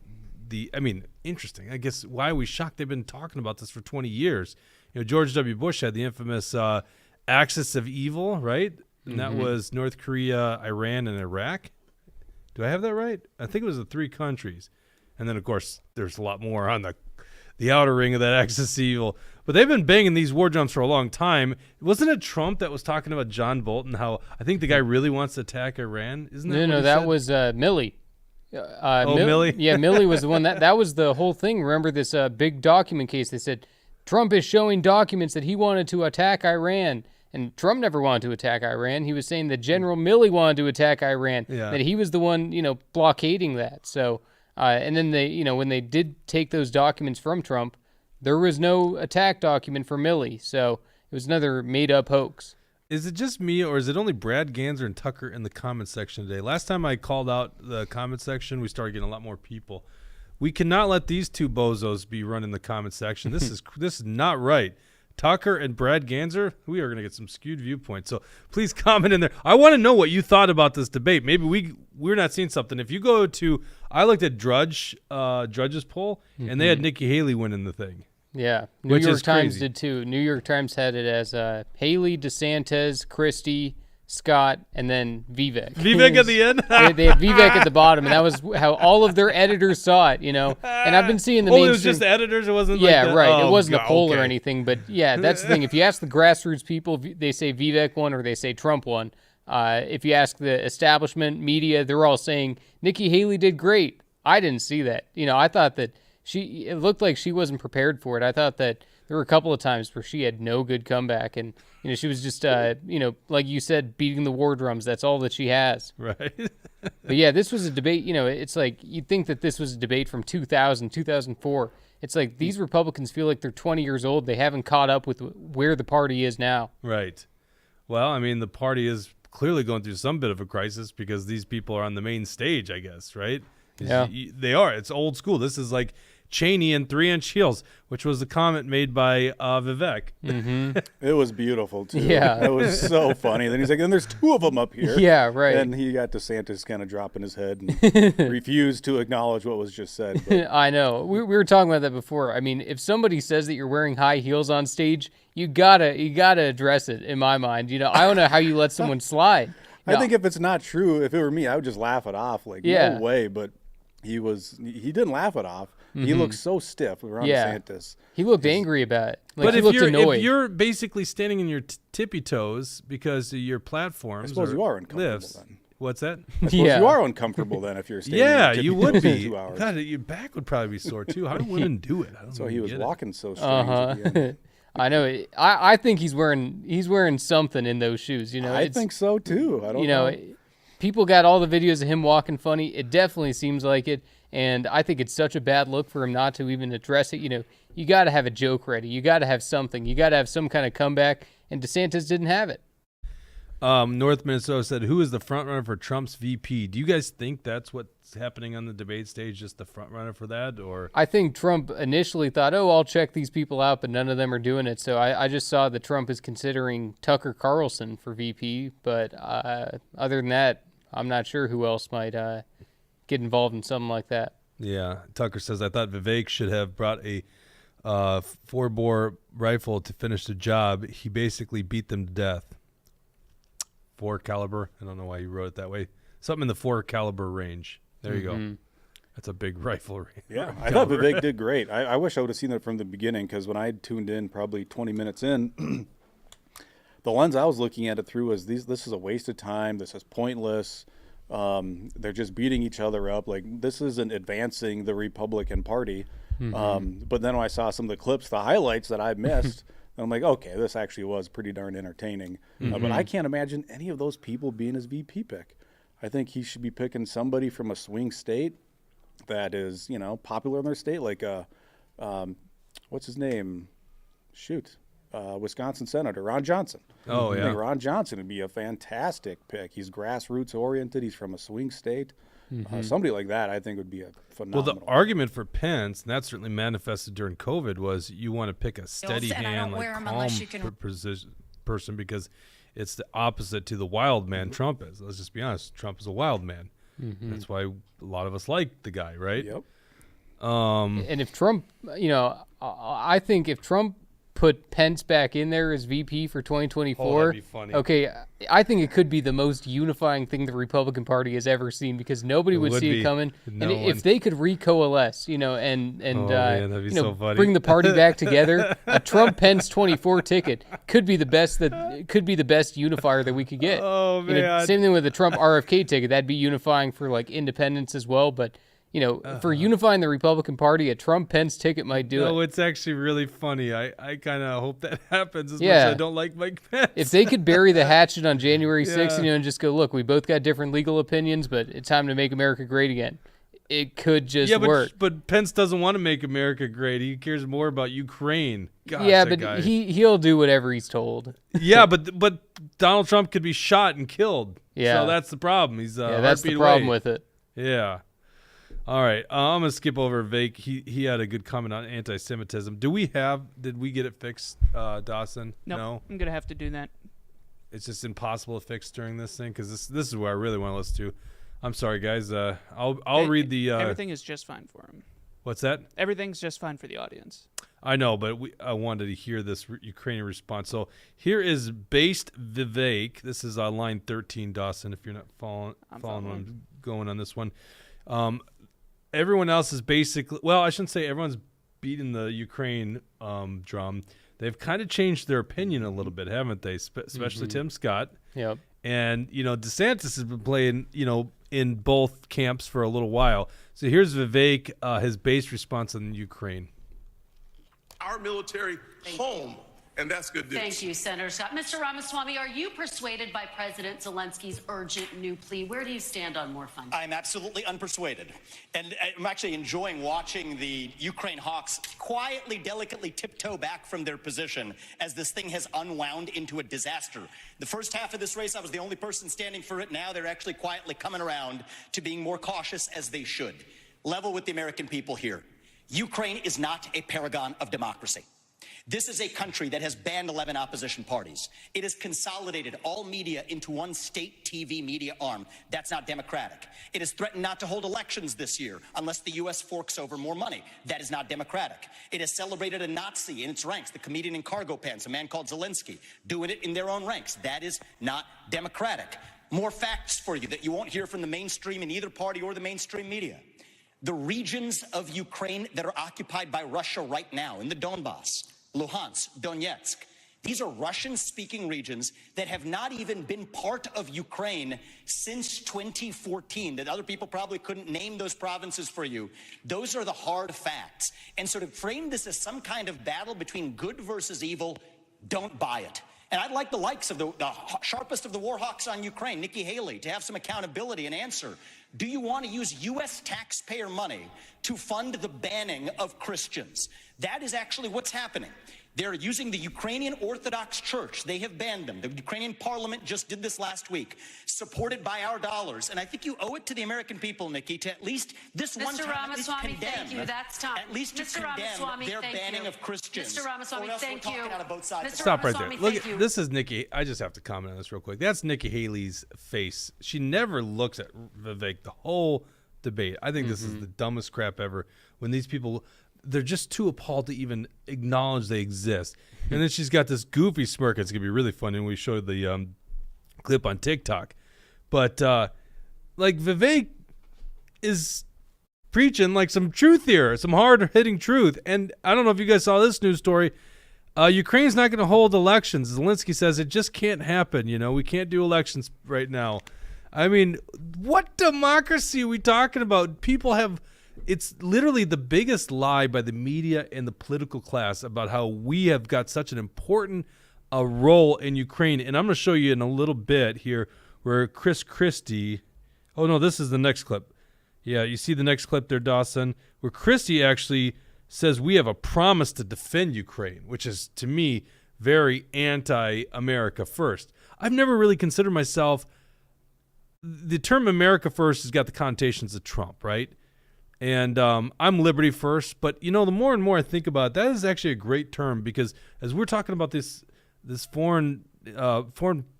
Speaker 1: interesting. I guess why are we shocked? They've been talking about this for 20 years. George W. Bush had the infamous axis of evil, right? And that was North Korea, Iran, and Iraq. Do I have that right? I think it was the 3 countries. And then, of course, there's a lot more on the outer ring of that axis of evil. But they've been banging these war drums for a long time. Wasn't it Trump that was talking about John Bolton, how I think the guy really wants to attack Iran? Isn't that
Speaker 2: No, that was Milley.
Speaker 1: Milley?
Speaker 2: Yeah, Milley was the one. That was the whole thing. Remember this big document case? They said Trump is showing documents that he wanted to attack Iran. And Trump never wanted to attack Iran. He was saying that General Milley wanted to attack Iran, that he was the one, blockading that. So, and then they, when they did take those documents from Trump, there was no attack document for Milley. So it was another made-up hoax.
Speaker 1: Is it just me, or is it only Brad Ganser and Tucker in the comment section today? Last time I called out the comment section, we started getting a lot more people. We cannot let these 2 bozos be running the comment section. This is not right. Tucker and Brad Ganser, we are going to get some skewed viewpoints. So please comment in there. I want to know what you thought about this debate. Maybe we're not seeing something. If you go to, I looked at Drudge's poll, and they had Nikki Haley winning the thing.
Speaker 2: Yeah, New
Speaker 1: Which
Speaker 2: York
Speaker 1: is
Speaker 2: Times
Speaker 1: crazy.
Speaker 2: did too. New York Times had it as Haley, DeSantis, Christie, Scott, and then Vivek.
Speaker 1: Vivek at the end?
Speaker 2: they had Vivek at the bottom, and that was how all of their editors saw it, And I've been seeing the mainstream.
Speaker 1: It was just editors? It wasn't
Speaker 2: Yeah,
Speaker 1: like that?
Speaker 2: right.
Speaker 1: Oh,
Speaker 2: it wasn't
Speaker 1: God,
Speaker 2: a poll or
Speaker 1: okay.
Speaker 2: anything, but yeah, that's the thing. If you ask the grassroots people, they say Vivek won or they say Trump won. If you ask the establishment media, they're all saying Nikki Haley did great. I didn't see that. I thought that it looked like she wasn't prepared for it. I thought that there were a couple of times where she had no good comeback, and she was just like you said, beating the war drums. That's all that she has.
Speaker 1: Right.
Speaker 2: But yeah, this was a debate. It's like you'd think that this was a debate from 2000, 2004. It's like these Republicans feel like they're 20 years old. They haven't caught up with where the party is now.
Speaker 1: Right. Well, the party is clearly going through some bit of a crisis because these people are on the main stage, I guess, right?
Speaker 2: Yeah.
Speaker 1: They are. It's old school. This is like Cheney and 3-inch heels, which was the comment made by Vivek.
Speaker 2: Mm-hmm.
Speaker 3: It was beautiful, too.
Speaker 2: Yeah.
Speaker 3: It was so funny. Then he's like, and there's 2 of them up here.
Speaker 2: Yeah, right.
Speaker 3: And he got DeSantis kind of dropping his head and refused to acknowledge what was just said. But
Speaker 2: I know. We were talking about that before. If somebody says that you're wearing high heels on stage, you gotta address it. In my mind, I don't know how you let someone slide.
Speaker 3: I think if it's not true, if it were me, I would just laugh it off. Like, no way. But he didn't laugh it off. Mm-hmm. He looked so stiff around DeSantis.
Speaker 2: He looked angry about it.
Speaker 1: But
Speaker 2: he looked annoyed.
Speaker 1: if you're basically standing in your tippy toes because of your platforms,
Speaker 3: I suppose you are uncomfortable
Speaker 1: lifts,
Speaker 3: then.
Speaker 1: What's that?
Speaker 3: I suppose you are uncomfortable then if you're standing in your tippy
Speaker 1: you would
Speaker 3: toes
Speaker 1: be.
Speaker 3: for 2 hours.
Speaker 1: God, your back would probably be sore too. How do women do it?
Speaker 3: So he was walking so strange at the end.
Speaker 2: I know. I think he's wearing something in those shoes.
Speaker 3: I think so too. I don't know.
Speaker 2: People got all the videos of him walking funny. It definitely seems like it. And I think it's such a bad look for him not to even address it. You got to have a joke ready. You got to have something. You got to have some kind of comeback. And DeSantis didn't have it.
Speaker 1: North Minnesota said, who is the front runner for Trump's VP? Do you guys think that's what's happening on the debate stage, just the front runner for that? Or
Speaker 2: I think Trump initially thought, I'll check these people out, but none of them are doing it. So I just saw that Trump is considering Tucker Carlson for VP. But other than that, I'm not sure who else might get involved in something like that.
Speaker 1: Yeah. Tucker says, I thought Vivek should have brought a 4-bore rifle to finish the job. He basically beat them to death. 4 caliber. I don't know why you wrote it that way. Something in the 4 caliber range. There you go. That's a big rifle.
Speaker 3: Yeah, I thought Vivek did great. I wish I would have seen that from the beginning because when I tuned in probably 20 minutes in, the lens I was looking at it through was this is a waste of time. This is pointless. They're just beating each other up. Like, this isn't advancing the Republican Party. But then when I saw some of the clips, the highlights that I missed, I'm like, okay, this actually was pretty darn entertaining. But I can't imagine any of those people being his VP pick. I think he should be picking somebody from a swing state that is, popular in their state, like what's his name? Wisconsin Senator Ron Johnson.
Speaker 1: Oh,
Speaker 3: I
Speaker 1: yeah.
Speaker 3: think Ron Johnson would be a fantastic pick. He's grassroots oriented. He's from a swing state. Somebody like that, I think, would be a phenomenal.
Speaker 1: Well, the argument for Pence, and that certainly manifested during COVID, was you want to pick a steady hand, like calm person, because it's the opposite to the wild man Trump is. Let's just be honest. Trump is a wild man. That's why a lot of us like the guy, right?
Speaker 3: Yep.
Speaker 2: And if Trump, I think if Trump put Pence back in there as VP for 2024,
Speaker 1: that'd be funny.
Speaker 2: okay, I think it could be the most unifying thing the Republican Party has ever seen, because nobody would see it coming.
Speaker 1: No
Speaker 2: and
Speaker 1: one.
Speaker 2: if they could recoalesce, and
Speaker 1: man, that'd be so funny.
Speaker 2: bring the party back together, a Trump Pence 24 ticket could be the best unifier that we could get.
Speaker 1: Oh, man.
Speaker 2: Same thing with the Trump RFK ticket. That'd be unifying for like independents as well, but for unifying the Republican Party, a Trump-Pence ticket might do it.
Speaker 1: No, it's actually really funny. I kind of hope that happens as much as I don't like Mike Pence.
Speaker 2: If they could bury the hatchet on January 6th, and just go, look, we both got different legal opinions, but it's time to make America great again. It could just work.
Speaker 1: But Pence doesn't want to make America great. He cares more about Ukraine. Gosh,
Speaker 2: yeah,
Speaker 1: that
Speaker 2: but
Speaker 1: guy.
Speaker 2: he'll do whatever he's told.
Speaker 1: Yeah, but Donald Trump could be shot and killed.
Speaker 2: Yeah.
Speaker 1: So that's the problem. He's
Speaker 2: that's the problem with it.
Speaker 1: Yeah. All right, I'm gonna skip over Vake. He had a good comment on anti-Semitism. Did we get it fixed, Dawson?
Speaker 4: Nope,
Speaker 1: No,
Speaker 4: I'm gonna have to do that.
Speaker 1: it's just impossible to fix during this thing, because this is what I really want to listen to. I'm sorry, guys. I'll read the.
Speaker 4: Everything is just fine for him.
Speaker 1: What's that?
Speaker 4: Everything's just fine for the audience.
Speaker 1: I know, but I wanted to hear this Ukrainian response. So here is Based Vivek. This is on line 13, Dawson. If you're not following what I'm going on this one. Everyone else is basically, well, I shouldn't say everyone's beating the Ukraine drum. They've kind of changed their opinion a little bit, haven't they? Especially Tim Scott.
Speaker 2: Yep.
Speaker 1: And, DeSantis has been playing, in both camps for a little while. So here's Vivek, his base response on Ukraine.
Speaker 9: Our military home, and that's good news.
Speaker 7: Thank you, Senator Scott. Mr. Ramaswamy, are you persuaded by President Zelensky's urgent new plea? Where do you stand on more funding?
Speaker 6: I'm absolutely unpersuaded. And I'm actually enjoying watching the Ukraine hawks quietly, delicately tiptoe back from their position as this thing has unwound into a disaster. The first half of this race, I was the only person standing for it. Now they're actually quietly coming around to being more cautious, as they should. Level with the American people here. Ukraine is not a paragon of democracy. This is a country that has banned 11 opposition parties. It has consolidated all media into one state TV media arm. That's not democratic. It has threatened not to hold elections this year unless the U.S. forks over more money. That is not democratic. It has celebrated a Nazi in its ranks, the comedian in cargo pants, a man called Zelensky, doing it in their own ranks. That is not democratic. More facts for you that you won't hear from the mainstream in either party or the mainstream media. The regions of Ukraine that are occupied by Russia right now, in the Donbass, Luhansk, Donetsk, these are Russian-speaking regions that have not even been part of Ukraine since 2014, that other people probably couldn't name those provinces for you. Those are the hard facts. And so to frame this as some kind of battle between good versus evil, don't buy it. And I'd like the likes of the sharpest of the war hawks on Ukraine, Nikki Haley, to have some accountability and answer. Do you want to use U.S. taxpayer money to fund the banning of Christians? That is actually what's happening. They're using the Ukrainian Orthodox Church. They have banned them. The Ukrainian parliament just did this last week, supported by our dollars. And I think you owe it to the American people, Nikki, to at least this one time at least condemn.
Speaker 7: Thank you. That's time.
Speaker 6: At least to condemn their banning of Christians.
Speaker 7: Mr. Ramaswamy, thank you.
Speaker 6: Out of both sides.
Speaker 1: Stop right there. Look, this is Nikki. I just have to comment on this real quick. That's Nikki Haley's face. She never looks at Vivek the whole debate. I think this is the dumbest crap ever. When these people, they're just too appalled to even acknowledge they exist. And then she's got this goofy smirk. It's going to be really funny when we show the clip on TikTok. But, like, Vivek is preaching, like, some truth here, some hard-hitting truth. And I don't know if you guys saw this news story. Ukraine's not going to hold elections. Zelensky says it just can't happen. We can't do elections right now. I mean, what democracy are we talking about? It's literally the biggest lie by the media and the political class about how we have got such an important role in Ukraine. And I'm going to show you in a little bit here where Chris Christie, oh no, this is the next clip. Yeah, you see the next clip there, Dawson, where Christie actually says we have a promise to defend Ukraine, which is, to me, very anti-America first. I've never really considered myself, the term America first has got the connotations of Trump, right? And I'm liberty first, but the more and more I think about it, that is actually a great term, because as we're talking about this foreign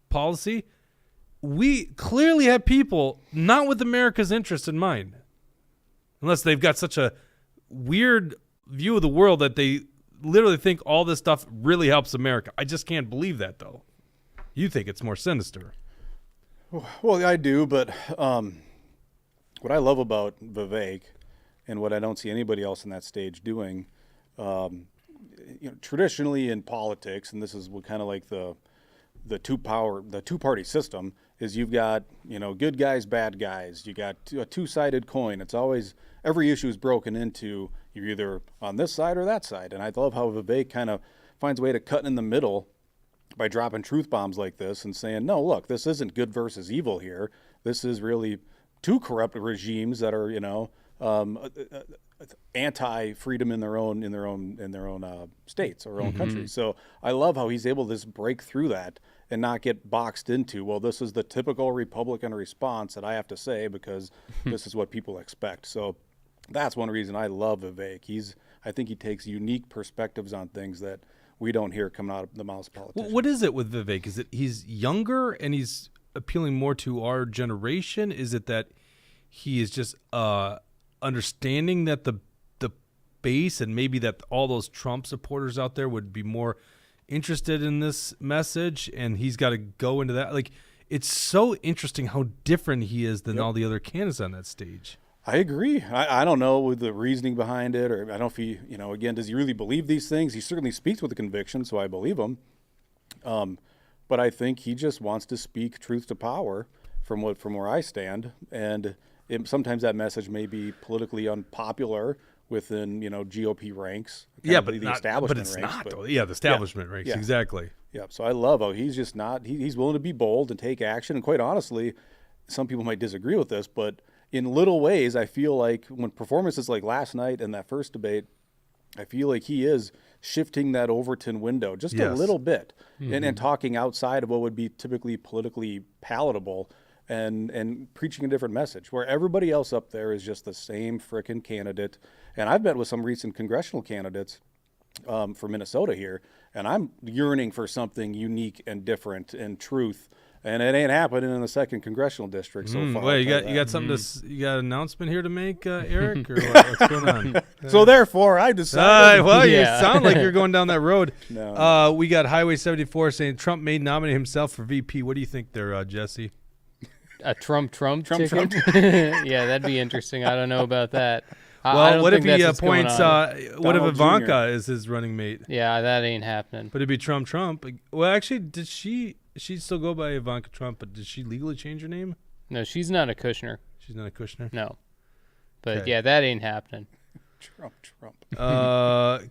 Speaker 1: policy, we clearly have people not with America's interest in mind, unless they've got such a weird view of the world that they literally think all this stuff really helps America. I just can't believe that, though. You think it's more sinister.
Speaker 3: Well, I do, but what I love about Vivek and what I don't see anybody else in that stage doing, traditionally in politics, and this is what kind of like the two-party system, is you've got good guys, bad guys. You got a two-sided coin. It's always, every issue is broken into, you're either on this side or that side. And I love how Vivek kind of finds a way to cut in the middle by dropping truth bombs like this and saying, no, look, this isn't good versus evil here. This is really two corrupt regimes that are anti-freedom in their own states or own countries. So I love how he's able to just break through that and not get boxed into, well, this is the typical Republican response that I have to say because this is what people expect. So that's one reason I love Vivek. I think he takes unique perspectives on things that we don't hear coming out of the mouths of politicians.
Speaker 1: What is it with Vivek? Is it he's younger and he's appealing more to our generation? Is it that he is just understanding that the base and maybe that all those Trump supporters out there would be more interested in this message, and he's got to go into that? Like, it's so interesting how different he is than all the other candidates on that stage.
Speaker 3: I agree. I don't know with the reasoning behind it, or I don't know if he, again, does he really believe these things? He certainly speaks with a conviction, so I believe him. But I think he just wants to speak truth to power from where I stand, and sometimes that message may be politically unpopular within GOP ranks.
Speaker 1: Yeah, but
Speaker 3: the establishment
Speaker 1: it's
Speaker 3: ranks,
Speaker 1: not. The establishment ranks,
Speaker 3: yeah.
Speaker 1: Exactly.
Speaker 3: Yeah, so I love how he's just not. He's willing to be bold and take action. And quite honestly, some people might disagree with this, but in little ways, I feel like when performances like last night and that first debate, I feel like he is shifting that Overton window just a little bit, and talking outside of what would be typically politically palatable, and preaching a different message, where everybody else up there is just the same frickin' candidate. And I've met with some recent congressional candidates for Minnesota here, and I'm yearning for something unique and different and truth. And it ain't happening in the 2nd congressional district so far.
Speaker 1: Wait, you got something you got an announcement here to make, Eric, or what's going on?
Speaker 3: So therefore, I decided.
Speaker 1: You sound like you're going down that road.
Speaker 3: No.
Speaker 1: We got Highway 74 saying Trump may nominate himself for VP. What do you think there, Jesse?
Speaker 2: A Trump ticket? Yeah, that'd be interesting. I don't know about that.
Speaker 1: Well, what if he appoints? What if
Speaker 3: Donald
Speaker 1: Ivanka
Speaker 3: Jr.
Speaker 1: is his running mate?
Speaker 2: Yeah, that ain't happening.
Speaker 1: But it'd be Trump. Well, actually, did she still go by Ivanka Trump? But did she legally change her name?
Speaker 2: No, she's not a Kushner.
Speaker 1: She's not a Kushner.
Speaker 2: No, but
Speaker 1: Okay.
Speaker 2: yeah, that ain't happening.
Speaker 3: Trump.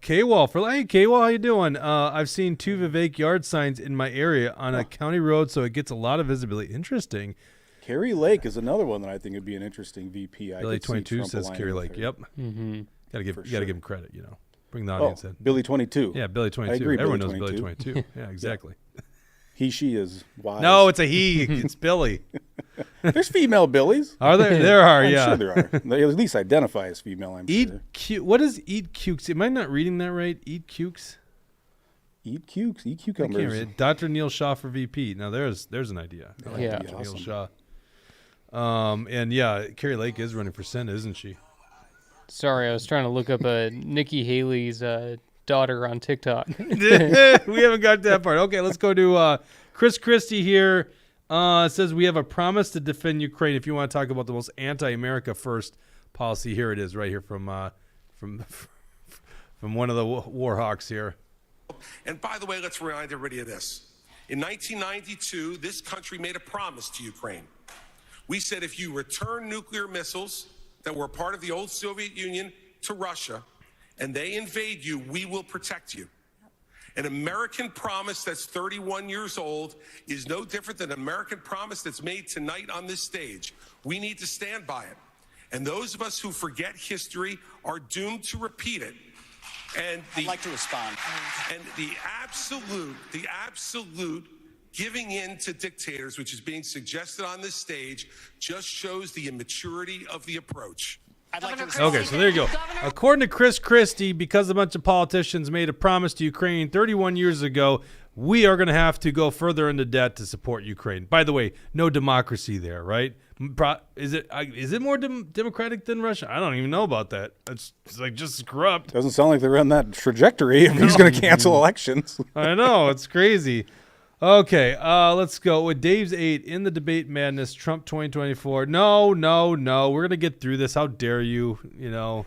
Speaker 1: K-Wall hey K-Wall, how you doing? I've seen 2 Vivek yard signs in my area on a county road, so it gets a lot of visibility. Interesting.
Speaker 3: Carrie Lake is another one that I think would be an interesting VP.
Speaker 1: Billy 22 says Carrie Lake. Yep. Gotta give him credit. Bring the audience in.
Speaker 3: Billy 22.
Speaker 1: Yeah, Billy 22.
Speaker 3: I agree.
Speaker 1: Everyone
Speaker 3: Billy
Speaker 1: knows
Speaker 3: 22.
Speaker 1: Billy 22. Yeah, exactly.
Speaker 3: He, she is wise.
Speaker 1: No, it's a he. It's Billy.
Speaker 3: There's female Billies.
Speaker 1: Are there? There are.
Speaker 3: I'm
Speaker 1: Yeah.
Speaker 3: sure there are. They at least identify as female. I'm sure.
Speaker 1: What is eat cukes? Am I not reading that right? Eat cukes.
Speaker 3: Eat cukes. Eat
Speaker 1: I can't
Speaker 3: cucumbers.
Speaker 1: read. Dr. Neil Shaw for VP. Now there's an idea. I like
Speaker 2: Yeah.
Speaker 1: Dr.
Speaker 3: Awesome.
Speaker 1: Neil Shaw. And yeah, Carrie Lake is running for Senate, isn't she?
Speaker 2: Sorry, I was trying to look up Nikki Haley's daughter on TikTok.
Speaker 1: We haven't got to that part. Okay, let's go to Chris Christie here. Says we have a promise to defend Ukraine. If you want to talk about the most anti-America first policy, here it is, right here from one of the war hawks here.
Speaker 9: And by the way, let's remind everybody of this. In 1992, this country made a promise to Ukraine. We said if you return nuclear missiles that were part of the old Soviet Union to Russia and they invade you, we will protect you. An American promise that's 31 years old is no different than an American promise that's made tonight on this stage. We need to stand by it. And those of us who forget history are doomed to repeat it. And
Speaker 6: I'd like to respond.
Speaker 9: And the absolute giving in to dictators, which is being suggested on this stage, just shows the immaturity of the approach.
Speaker 6: I'd like to respond.
Speaker 1: Okay, so there you go. According to Chris Christie, because a bunch of politicians made a promise to Ukraine 31 years ago, we are going to have to go further into debt to support Ukraine. By the way, no democracy there, right? Is it more democratic than Russia? I don't even know about that. It's like just corrupt.
Speaker 3: Doesn't sound like they're on that trajectory if he's going to cancel elections.
Speaker 1: I know. It's crazy. Okay, let's go with Dave's 8 in the debate madness. Trump 2024. No. We're gonna get through this. How dare you? You know,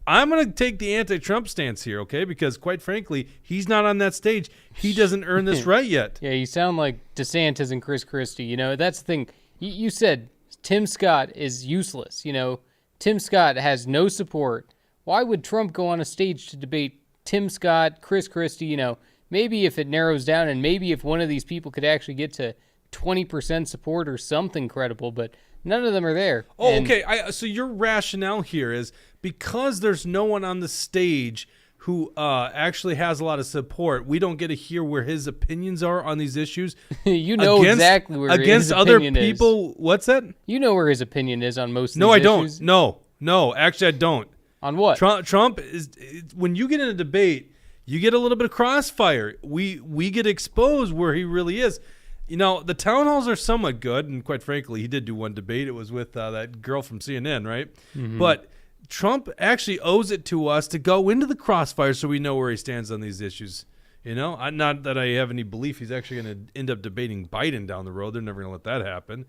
Speaker 1: I'm gonna take the anti-Trump stance here, okay? Because quite frankly, he's not on that stage. He doesn't earn this right yet.
Speaker 2: Yeah, you sound like DeSantis and Chris Christie. You know, that's the thing. You said Tim Scott is useless. You know, Tim Scott has no support. Why would Trump go on a stage to debate Tim Scott, Chris Christie? You know. Maybe if it narrows down and maybe if one of these people could actually get to 20% support or something credible, but none of them are there.
Speaker 1: Oh, okay. So your rationale here is because there's no one on the stage who actually has a lot of support, we don't get to hear where his opinions are on these issues.
Speaker 2: You know exactly where his opinion
Speaker 1: other people. What's that?
Speaker 2: You know where his opinion is on most of
Speaker 1: these
Speaker 2: issues.
Speaker 1: No, I don't. No, actually, I don't.
Speaker 2: On what?
Speaker 1: Trump is when you get in a debate, you get a little bit of crossfire. We get exposed where he really is. You know, the town halls are somewhat good, and quite frankly, he did do one debate. It was with that girl from CNN, right? Mm-hmm. But Trump actually owes it to us to go into the crossfire so we know where he stands on these issues. You know, not that I have any belief he's actually going to end up debating Biden down the road. They're never going to let that happen.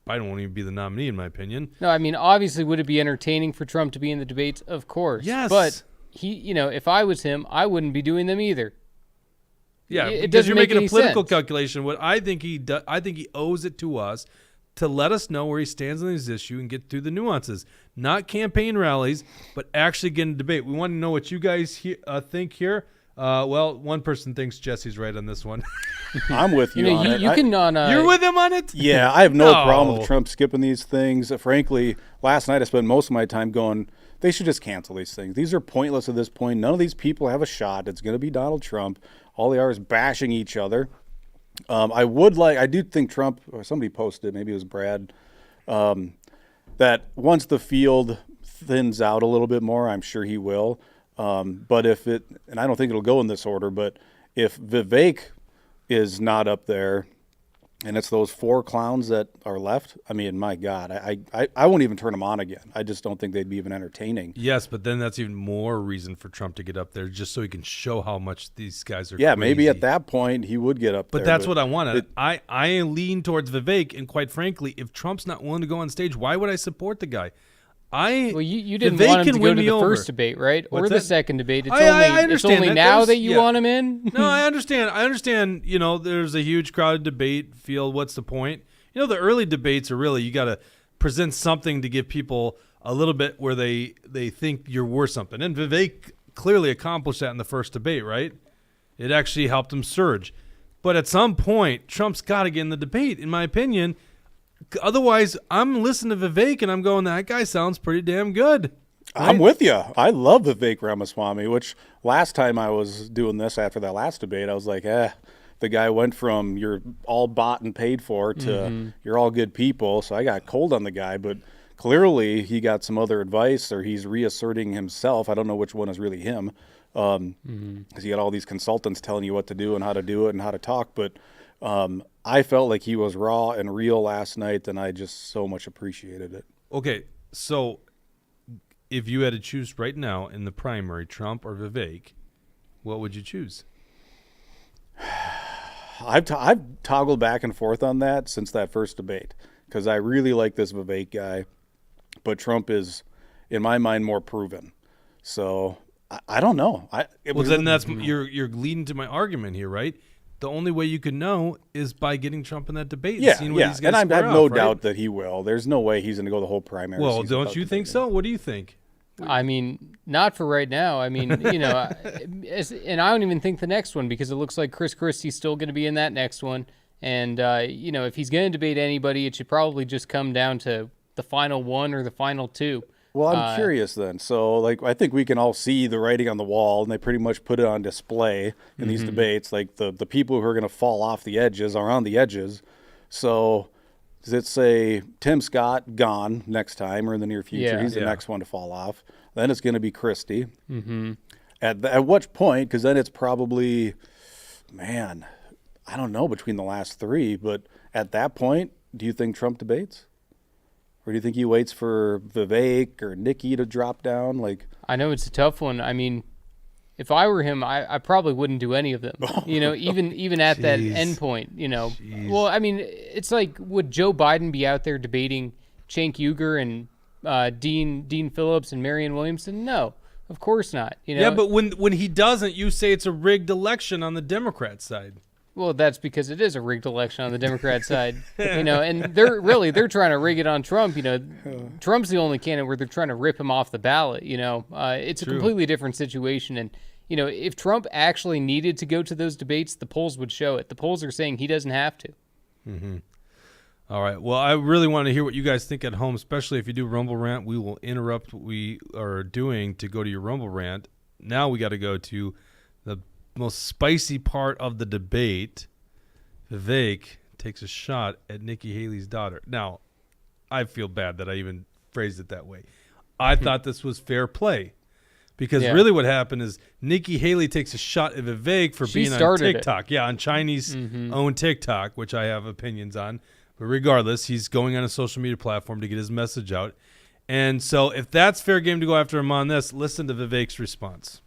Speaker 1: Biden won't even be the nominee, in my opinion.
Speaker 2: No, I mean, obviously, would it be entertaining for Trump to be in the debates? Of course.
Speaker 1: Yes.
Speaker 2: But he, you know, if I was him, I wouldn't be doing them either.
Speaker 1: Yeah,
Speaker 2: it
Speaker 1: because you're making a political
Speaker 2: sense.
Speaker 1: calculation. What I think he owes it to us to let us know where he stands on this issue and get through the nuances. Not campaign rallies, but actually get in debate. We want to know what you guys think here. Well, one person thinks Jesse's right on this one.
Speaker 3: I'm with you, on it.
Speaker 2: You can
Speaker 1: You're with him on it?
Speaker 3: Yeah, I have no problem with Trump skipping these things. Frankly, last night I spent most of my time going, they should just cancel these things. These are pointless at this point. None of these people have a shot. It's going to be Donald Trump. All they are is bashing each other. I do think Trump, or somebody posted, maybe it was Brad, that once the field thins out a little bit more, I'm sure he will. But and I don't think it'll go in this order, but if Vivek is not up there and it's those four clowns that are left, I mean, my God, I won't even turn them on again. I just don't think they'd be even entertaining.
Speaker 1: Yes, but then that's even more reason for Trump to get up there, just so he can show how much these guys are
Speaker 3: crazy.
Speaker 1: Maybe
Speaker 3: at that point he would get up there.
Speaker 1: But that's what I wanted. I lean towards Vivek, and quite frankly, if Trump's not willing to go on stage, why would I support the guy?
Speaker 2: You didn't want him to go to the first debate, right? Or the second debate. It's only now that you want him in?
Speaker 1: No, I understand. You know, there's a huge crowded debate field. What's the point? You know, the early debates are really, you got to present something to give people a little bit where they think you're worth something. And Vivek clearly accomplished that in the first debate, right? It actually helped him surge. But at some point, Trump's got to get in the debate, in my opinion. Otherwise, I'm listening to Vivek and I'm going, that guy sounds pretty damn good. Right?
Speaker 3: I'm with you. I love Vivek Ramaswamy, which last time I was doing this after that last debate, I was like, the guy went from you're all bought and paid for to you're all good people. So I got cold on the guy, but clearly he got some other advice or he's reasserting himself. I don't know which one is really him because you got all these consultants telling you what to do and how to do it and how to talk. But I felt like he was raw and real last night, and I just so much appreciated it.
Speaker 1: Okay, so if you had to choose right now in the primary, Trump or Vivek, what would you choose?
Speaker 3: I've toggled back and forth on that since that first debate because I really like this Vivek guy, but Trump is, in my mind, more proven. So I don't know.
Speaker 1: Well, then that's you're leading to my argument here, right? The only way you can know is by getting Trump in that debate. And seeing what these guys
Speaker 3: and I have
Speaker 1: square
Speaker 3: no
Speaker 1: off, right?
Speaker 3: doubt that he will. There's no way he's going to go the whole primary.
Speaker 1: Well,
Speaker 3: season
Speaker 1: don't
Speaker 3: without
Speaker 1: you think
Speaker 3: debating.
Speaker 1: so? What do you think?
Speaker 2: I mean, not for right now. I mean, and I don't even think the next one, because it looks like Chris Christie's still going to be in that next one. And, if he's going to debate anybody, it should probably just come down to the final one or the final two.
Speaker 3: Well, I'm curious then. So, I think we can all see the writing on the wall, and they pretty much put it on display in these debates. Like, the people who are going to fall off the edges are on the edges. So, does it say Tim Scott gone next time or in the near future?
Speaker 2: Yeah.
Speaker 3: He's the next one to fall off. Then it's going to be Christie. Mm-hmm. At which point, because then it's probably, man, I don't know between the last three, but at that point, do you think Trump debates? Or do you think he waits for Vivek or Nikki to drop down?
Speaker 2: I know it's a tough one. I mean, if I were him, I probably wouldn't do any of them. Even at that end point. Well, I mean, it's like, would Joe Biden be out there debating Cenk Uygur and Dean Phillips and Marianne Williamson? No, of course not.
Speaker 1: Yeah, but when he doesn't, you say it's a rigged election on the Democrat side.
Speaker 2: Well, that's because it is a rigged election on the Democrat side, and they're trying to rig it on Trump. Trump's the only candidate where they're trying to rip him off the ballot. It's a completely different situation. And, if Trump actually needed to go to those debates, the polls would show it. The polls are saying he doesn't have to.
Speaker 1: Mm-hmm. All right. Well, I really want to hear what you guys think at home, especially if you do Rumble Rant. We will interrupt what we are doing to go to your Rumble Rant. Now we got to go to the most spicy part of the debate. Vivek takes a shot at Nikki Haley's daughter. Now, I feel bad that I even phrased it that way. I thought this was fair play, because really what happened is Nikki Haley takes a shot at Vivek for being on TikTok. Yeah, on Chinese-owned TikTok, which I have opinions on. But regardless, he's going on a social media platform to get his message out. And so if that's fair game to go after him on this, listen to Vivek's response.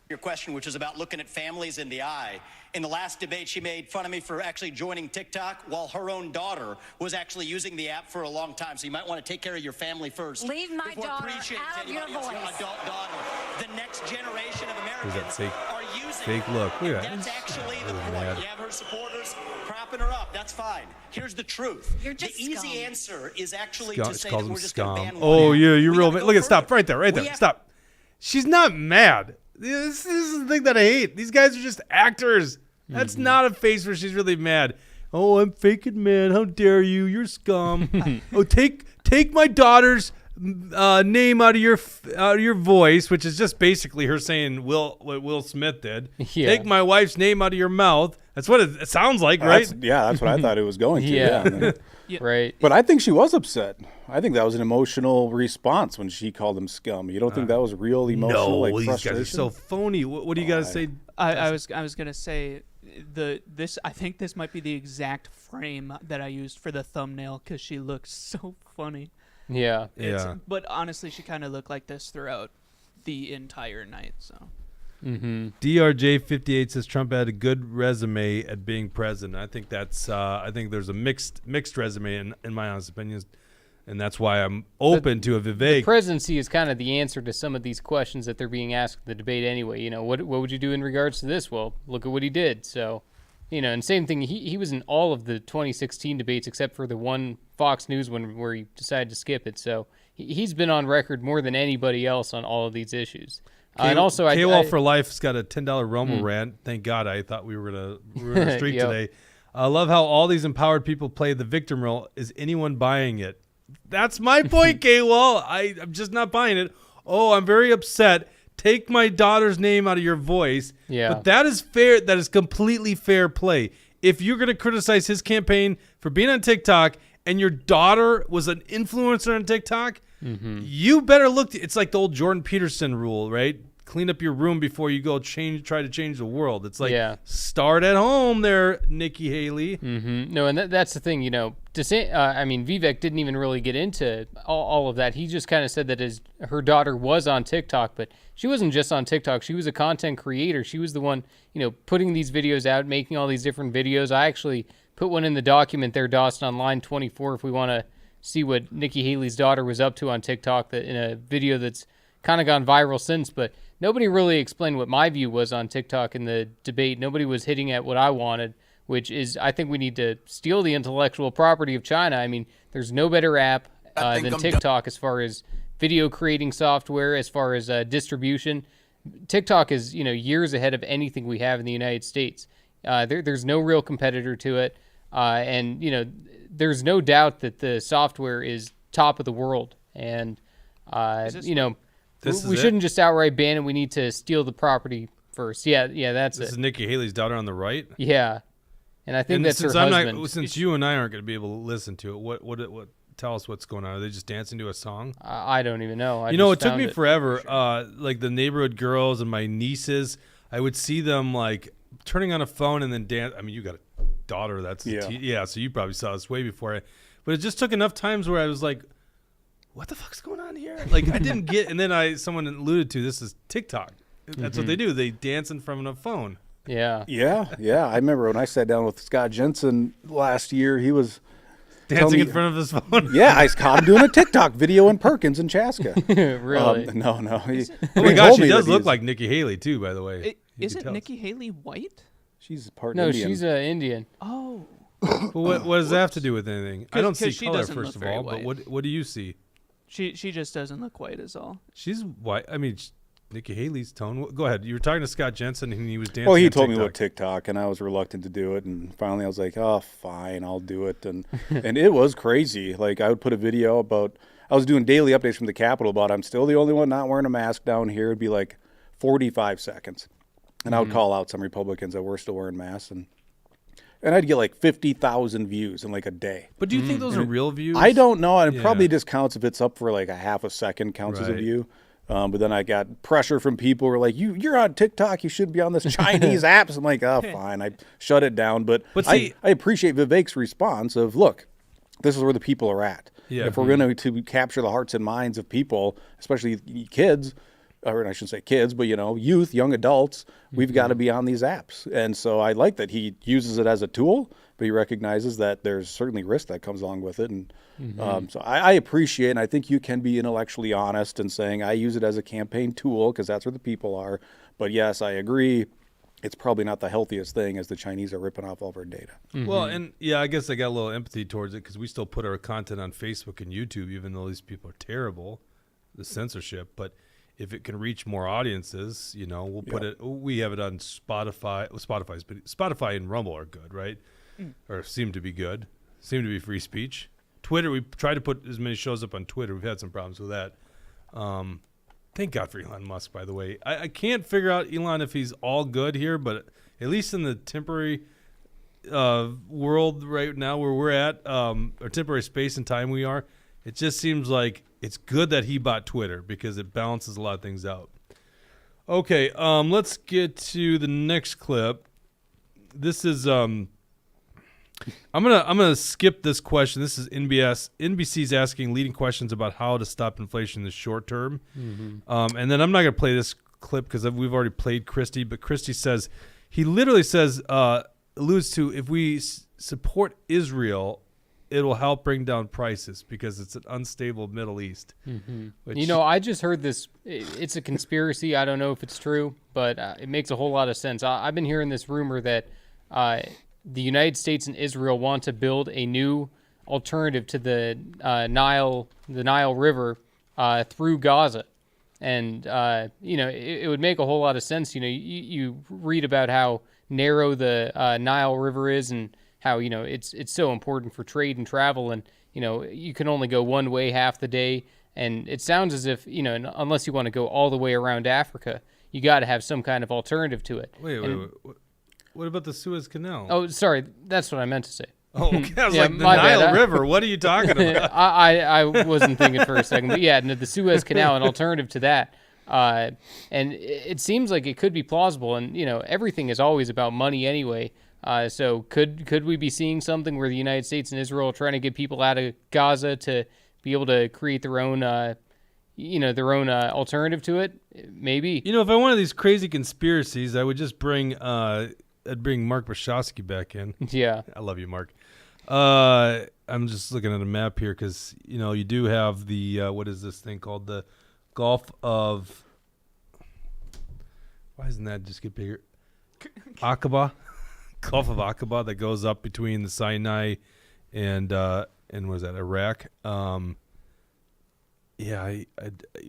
Speaker 6: Your question, which is about looking at families in the eye. In the last debate, she made fun of me for actually joining TikTok while her own daughter was actually using the app for a long time. So you might want to take care of your family first.
Speaker 8: Leave my daughter out of your voice.
Speaker 6: Adult daughter. The next generation of Americans are using
Speaker 1: fake look. Look at that.
Speaker 6: That's actually the point. You have her supporters propping her up. That's fine. Here's the truth.
Speaker 8: You're just
Speaker 6: the easy
Speaker 8: scum.
Speaker 6: answer is actually
Speaker 1: Scum,
Speaker 6: to say
Speaker 1: calls
Speaker 6: that
Speaker 1: him
Speaker 6: we're just going to
Speaker 1: scum.
Speaker 6: ban
Speaker 1: Oh,
Speaker 6: one
Speaker 1: yeah,
Speaker 6: app.
Speaker 1: you're
Speaker 6: We
Speaker 1: real.
Speaker 6: gotta go
Speaker 1: Look at
Speaker 6: further.
Speaker 1: stop right there.
Speaker 6: We have-
Speaker 1: Stop. She's not mad. This is the thing that I hate. These guys are just actors. That's not a face where she's really mad. Oh, I'm faking mad. How dare you? You're scum. Oh, take my daughter's name out of your voice, which is just basically her saying what Will Smith did.
Speaker 2: Yeah.
Speaker 1: Take my wife's name out of your mouth. That's what it sounds like, right?
Speaker 3: That's what I thought it was going to.
Speaker 2: Yeah.
Speaker 4: Yeah.
Speaker 2: Right.
Speaker 3: But I think she was upset. I think that was an emotional response when she called him scum. You don't think that was real emotional,
Speaker 1: No, these
Speaker 3: frustration?
Speaker 1: guys are so phony. What do you got to say?
Speaker 4: I was gonna say I think this might be the exact frame that I used for the thumbnail, because she looks so funny.
Speaker 2: Yeah.
Speaker 4: But honestly, she kind of looked like this throughout the entire night. So
Speaker 1: DRJ58 says Trump had a good resume at being president. I think that's I think there's a mixed resume in my honest opinion, and that's why I'm open to a Vivek.
Speaker 2: The presidency is kind of the answer to some of these questions that they're being asked in the debate anyway. What would you do in regards to this? Well, look at what he did. So, and same thing. He was in all of the 2016 debates except for the one Fox News one where he decided to skip it. So he's been on record more than anybody else on all of these issues. And also,
Speaker 1: K-Wall for Life's got a $10 Rumble rant. Thank God, I thought we were gonna ruin a streak
Speaker 2: Yep.
Speaker 1: today. I love how all these empowered people play the victim role. Is anyone buying it? That's my point, K-Wall. I'm just not buying it. Oh, I'm very upset. Take my daughter's name out of your voice.
Speaker 2: Yeah.
Speaker 1: But that is fair. That is completely fair play. If you're going to criticize his campaign for being on TikTok and your daughter was an influencer on TikTok, you better look. It's like the old Jordan Peterson rule, right? Clean up your room before you go try to change the world. It's like, start at home there, Nikki Haley.
Speaker 2: No, and that's the thing, Vivek didn't even really get into all of that. He just kind of said that her daughter was on TikTok, but she wasn't just on TikTok. She was a content creator. She was the one, putting these videos out, making all these different videos. I actually put one in the document there, Dawson, on line 24, if we want to see what Nikki Haley's daughter was up to on TikTok, that in a video that's kind of gone viral since, but nobody really explained what my view was on TikTok in the debate. Nobody was hitting at what I wanted, which is I think we need to steal the intellectual property of China. I mean, there's no better app than TikTok as far as video creating software, as far as distribution. TikTok is, years ahead of anything we have in the United States. There's no real competitor to it. And, there's no doubt that the software is top of the world. And, we shouldn't just outright ban it. We need to steal the property first. Yeah, that's it.
Speaker 1: This is Nikki Haley's daughter on the right.
Speaker 2: Yeah. And I think that's her husband.
Speaker 1: Since you and I aren't going to be able to listen to it, what tell us what's going on. Are they just dancing to a song?
Speaker 2: I don't even know.
Speaker 1: It took me forever. Like the neighborhood girls and my nieces, I would see them like turning on a phone and then dance. I mean, you got a daughter that's so you probably saw this way before. But it just took enough times where I was like, what the fuck's going on here? Like I didn't get. And then someone alluded to this is TikTok. That's what they do. They dance in front of a phone.
Speaker 2: Yeah.
Speaker 3: I remember when I sat down with Scott Jensen last year, he was
Speaker 1: dancing in front of his phone.
Speaker 3: Yeah, I caught him doing a TikTok video in Perkins and Chaska.
Speaker 2: Really?
Speaker 3: No.
Speaker 1: Oh my gosh, she does look like Nikki Haley too, by the way.
Speaker 4: Isn't Nikki Haley white?
Speaker 3: She's part
Speaker 2: Indian.
Speaker 3: No,
Speaker 2: she's Indian.
Speaker 4: Oh.
Speaker 1: Well, what does that have to do with anything? I don't see color, first of all,
Speaker 4: white.
Speaker 1: but what do you see?
Speaker 4: She just doesn't look white is all.
Speaker 1: She's white. I mean, Nikki Haley's tone. Go ahead. You were talking to Scott Jensen, and he was dancing.
Speaker 3: Well, he
Speaker 1: on
Speaker 3: told
Speaker 1: TikTok.
Speaker 3: me about TikTok, and I was reluctant to do it. And finally, I was like, "Oh, fine, I'll do it." And it was crazy. Like I would put a video about. I was doing daily updates from the Capitol about I'm still the only one not wearing a mask down here. It'd be like 45 seconds, and I would call out some Republicans that were still wearing masks, and I'd get like 50,000 views in like a day.
Speaker 1: But do you think those are real views?
Speaker 3: I don't know, and it probably just counts if it's up for like a half a second counts as a
Speaker 1: Right.
Speaker 3: view. But then I got pressure from people who were like, you're on TikTok, you should be on this Chinese apps. I'm like, oh, fine. I shut it down. But
Speaker 1: see,
Speaker 3: I appreciate Vivek's response of, look, this is where the people are at.
Speaker 1: Yeah.
Speaker 3: If we're going to capture the hearts and minds of people, especially kids, or I shouldn't say kids, but, youth, young adults, we've got to be on these apps. And so I like that he uses it as a tool, but he recognizes that there's certainly risk that comes along with it. And so I appreciate, and I think you can be intellectually honest in saying I use it as a campaign tool because that's where the people are. But yes, I agree. It's probably not the healthiest thing as the Chinese are ripping off all of our data.
Speaker 1: Well, and I guess I got a little empathy towards it because we still put our content on Facebook and YouTube, even though these people are terrible, the censorship. But if it can reach more audiences, we'll put it. We have it on Spotify. Well, Spotify and Rumble are good, right? Or seem to be good. Seem to be free speech. Twitter, we try to put as many shows up on Twitter. We've had some problems with that. Thank God for Elon Musk, by the way. I can't figure out Elon if he's all good here, but at least in the temporary world right now where we're at, or temporary space and time we are, it just seems like it's good that he bought Twitter because it balances a lot of things out. Okay, let's get to the next clip. This is I'm gonna skip this question. This is NBC's asking leading questions about how to stop inflation in the short term, and then I'm not gonna play this clip because we've already played Christie. But Christie says he literally says alludes to if we support Israel, it will help bring down prices because it's an unstable Middle East. Which,
Speaker 2: I just heard this. It's a conspiracy. I don't know if it's true, but it makes a whole lot of sense. I've been hearing this rumor that the United States and Israel want to build a new alternative to the Nile River through Gaza. And, it would make a whole lot of sense. You read about how narrow the Nile River is and how, it's so important for trade and travel. And, you can only go one way half the day. And it sounds as if, unless you want to go all the way around Africa, you got to have some kind of alternative to it.
Speaker 1: Wait. What about the Suez Canal?
Speaker 2: Oh, sorry. That's what I meant to say.
Speaker 1: Oh, okay. I was like, the Nile River. What are you talking about?
Speaker 2: I wasn't thinking for a second. But yeah, the Suez Canal, an alternative to that. And it seems like it could be plausible. And, everything is always about money anyway. So could we be seeing something where the United States and Israel are trying to get people out of Gaza to be able to create their own alternative to it? Maybe.
Speaker 1: If I wanted these crazy conspiracies, I would just bring Mark Wachowski back in.
Speaker 2: Yeah.
Speaker 1: I love you, Mark. I'm just looking at a map here because, you do have the, what is this thing called? The Gulf of. Why doesn't that just get bigger? Aqaba, Gulf of Aqaba, that goes up between the Sinai and what is that, Iraq? Yeah,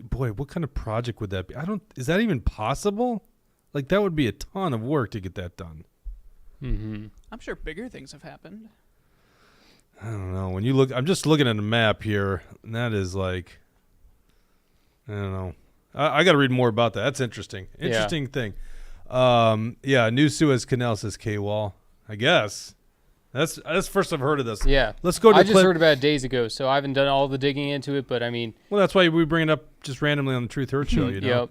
Speaker 1: boy, what kind of project would that be? Is that even possible? Like, that would be a ton of work to get that done.
Speaker 2: Mm-hmm.
Speaker 4: I'm sure bigger things have happened.
Speaker 1: I don't know. When you look, I'm just looking at a map here, and that is like, I don't know. I got to read more about that. That's interesting. Interesting thing. Yeah, new Suez Canal, says K-Wall. I guess. That's first I've heard of this.
Speaker 2: Yeah.
Speaker 1: Let's go to
Speaker 2: I just heard about it days ago, so I haven't done all the digging into it, but I mean.
Speaker 1: Well, that's why we bring it up just randomly on the Truth Hurt show, you know?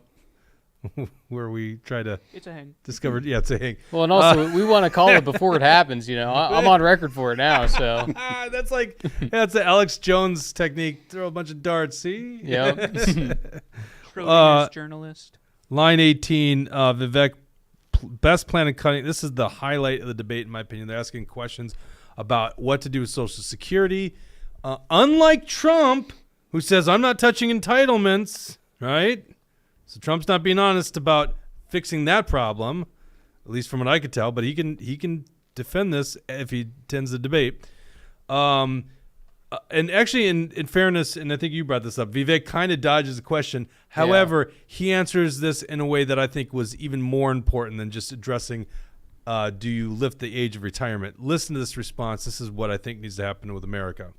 Speaker 2: Yep.
Speaker 1: Where we try to
Speaker 4: It's a hang.
Speaker 1: discover. Yeah, it's a hang.
Speaker 2: Well, and also, we want to call it before it happens, you know? I'm on record for it now, so.
Speaker 1: That's like, that's the Alex Jones technique. Throw a bunch of darts, see?
Speaker 2: Yep.
Speaker 4: Schrodinger's journalist.
Speaker 1: Line 18, Vivek, best plan in cutting. This is the highlight of the debate, in my opinion. They're asking questions about what to do with Social Security. Unlike Trump, who says, I'm not touching entitlements, right? So Trump's not being honest about fixing that problem, at least from what I could tell, but he can defend this if he tends to debate. And actually, in fairness, and I think you brought this up, Vivek kind of dodges the question. However, he answers this in a way that I think was even more important than just addressing, do you lift the age of retirement? Listen to this response. This is what I think needs to happen with America.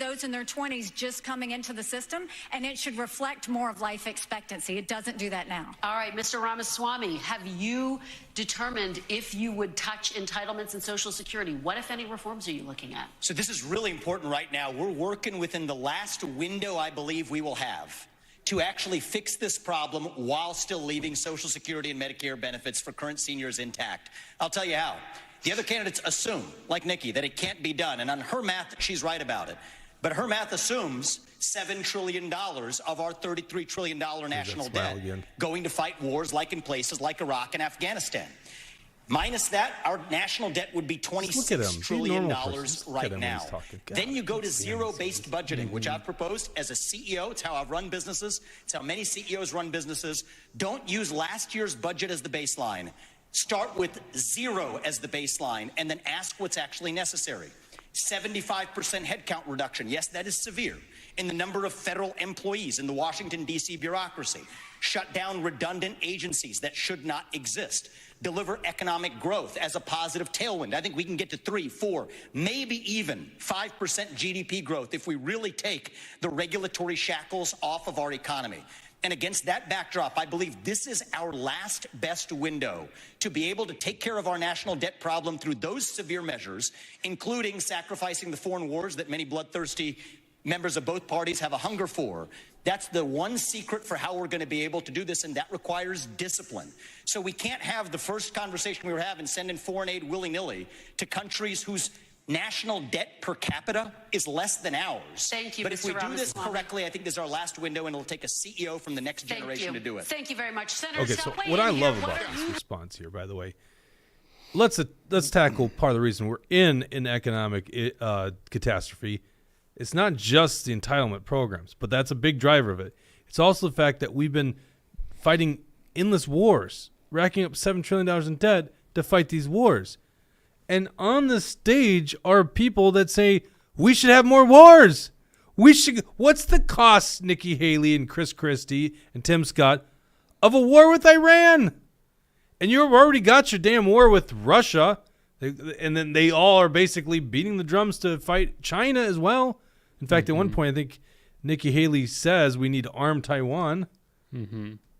Speaker 8: Those in their 20s just coming into the system, and it should reflect more of life expectancy. It doesn't do that now.
Speaker 7: All right, Mr. Ramaswamy, have you determined if you would touch entitlements and Social Security? What, if any, reforms are you looking at?
Speaker 6: So this is really important right now. We're working within the last window I believe we will have to actually fix this problem while still leaving Social Security and Medicare benefits for current seniors intact. I'll tell you how. The other candidates assume, like Nikki, that it can't be done. And on her math, she's right about it. But her math assumes $7 trillion of our $33 trillion national debt going to fight wars like in places like Iraq and Afghanistan. Minus that, our national debt would be $26 trillion right now. Then you go to zero-based budgeting, which I've proposed as a CEO. It's how I've run businesses. It's how many CEOs run businesses. Don't use last year's budget as the baseline. Start with zero as the baseline and then ask what's actually necessary. 75% headcount reduction. Yes, that is severe. In the number of federal employees in the Washington, D.C. bureaucracy. Shut down redundant agencies that should not exist. Deliver economic growth as a positive tailwind. I think we can get to 3, 4, maybe even 5% GDP growth if we really take the regulatory shackles off of our economy. And against that backdrop, I believe this is our last best window to be able to take care of our national debt problem through those severe measures, including sacrificing the foreign wars that many bloodthirsty members of both parties have a hunger for. That's the one secret for how we're going to be able to do this, and that requires discipline. So we can't have the first conversation we were having, sending foreign aid willy-nilly to countries whose national debt per capita is less than ours.
Speaker 7: Thank you,
Speaker 6: But
Speaker 7: Mr.
Speaker 6: if we do this
Speaker 7: Ramaswamy.
Speaker 6: correctly, I think this is our last window, and it'll take a CEO from the next generation to do it.
Speaker 7: Thank you very much, Senator.
Speaker 1: Okay, so what I love about this response here, by the way, let's tackle part of the reason we're in an economic catastrophe. It's not just the entitlement programs, but that's a big driver of it. It's also the fact that we've been fighting endless wars, racking up $7 trillion in debt to fight these wars. And on the stage are people that say, we should have more wars. What's the cost, Nikki Haley and Chris Christie and Tim Scott, of a war with Iran? And you've already got your damn war with Russia. And then they all are basically beating the drums to fight China as well. In fact, at one point, I think Nikki Haley says we need to arm Taiwan.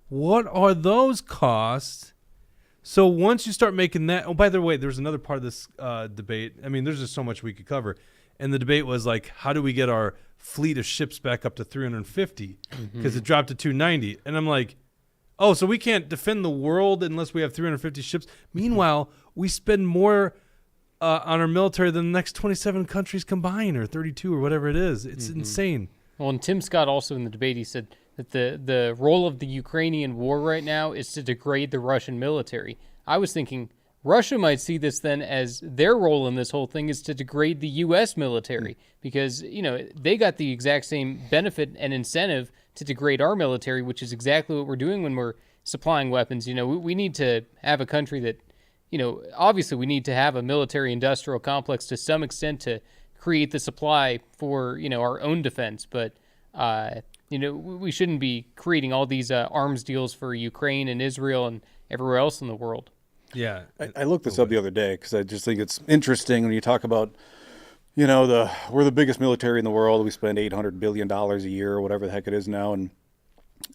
Speaker 1: What are those costs? So once you start making that, oh, by the way, there's another part of this debate. I mean, there's just so much we could cover. And the debate was like, how do we get our fleet of ships back up to 350? Because it dropped to 290. And I'm like, oh, so we can't defend the world unless we have 350 ships. Meanwhile, we spend more on our military than the next 27 countries combined, or 32, or whatever it is. It's insane.
Speaker 2: Well, and Tim Scott also in the debate, he said that the role of the Ukrainian war right now is to degrade the Russian military. I was thinking Russia might see this then as their role in this whole thing is to degrade the U.S. military because, you know, they got the exact same benefit and incentive to degrade our military, which is exactly what we're doing when we're supplying weapons. We need to have a country that, obviously we need to have a military industrial complex to some extent to create the supply for, our own defense. But, we shouldn't be creating all these arms deals for Ukraine and Israel and everywhere else in the world.
Speaker 1: Yeah.
Speaker 3: I looked this up the other day because I just think it's interesting when you talk about, we're the biggest military in the world. We spend $800 billion a year or whatever the heck it is now. And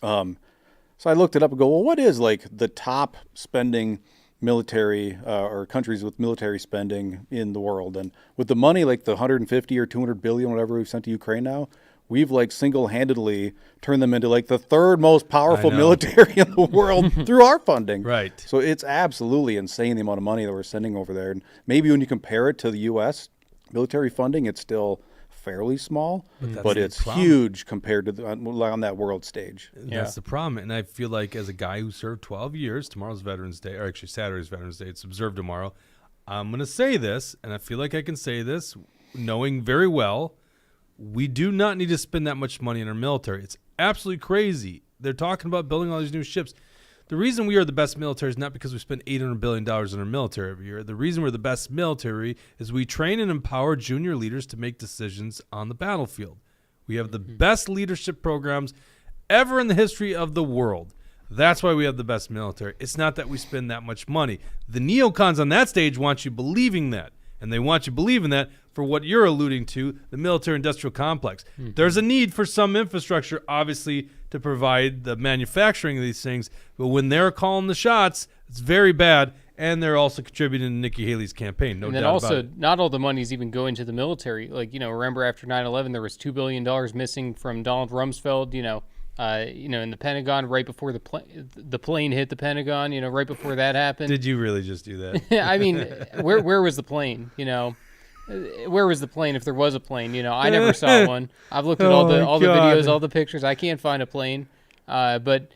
Speaker 3: so I looked it up and go, well, what is like the top spending military or countries with military spending in the world? And with the money, like the 150 or 200 billion, whatever we've sent to Ukraine now, we've like single-handedly turned them into like the third most powerful military in the world through our funding.
Speaker 1: Right.
Speaker 3: So it's absolutely insane the amount of money that we're sending over there. And maybe when you compare it to the U.S. military funding, it's still fairly small, but it's huge compared to on that world stage.
Speaker 1: That's the problem. And I feel like as a guy who served 12 years, tomorrow's Veterans Day, or actually Saturday's Veterans Day, it's observed tomorrow. I'm going to say this, and I feel like I can say this knowing very well, we do not need to spend that much money in our military. It's absolutely crazy. They're talking about building all these new ships. The reason we are the best military is not because we spend $800 billion in our military every year. The reason we're the best military is we train and empower junior leaders to make decisions on the battlefield. We have the best leadership programs ever in the history of the world. That's why we have the best military. It's not that we spend that much money. The neocons on that stage want you believing that. And they want you believing that for what you're alluding to, the military-industrial complex. There's a need for some infrastructure, obviously, to provide the manufacturing of these things. But when they're calling the shots, it's very bad. And they're also contributing to Nikki Haley's campaign, no doubt about it.
Speaker 2: And then also, not all the money's even going to the military. Like, remember after 9/11, there was $2 billion missing from Donald Rumsfeld, in the Pentagon right before the plane hit the Pentagon, right before that happened.
Speaker 1: Did you really just do that?
Speaker 2: I mean, where was the plane? Where was the plane if there was a plane? I never saw one. I've looked at all the videos, all the pictures. I can't find a plane. But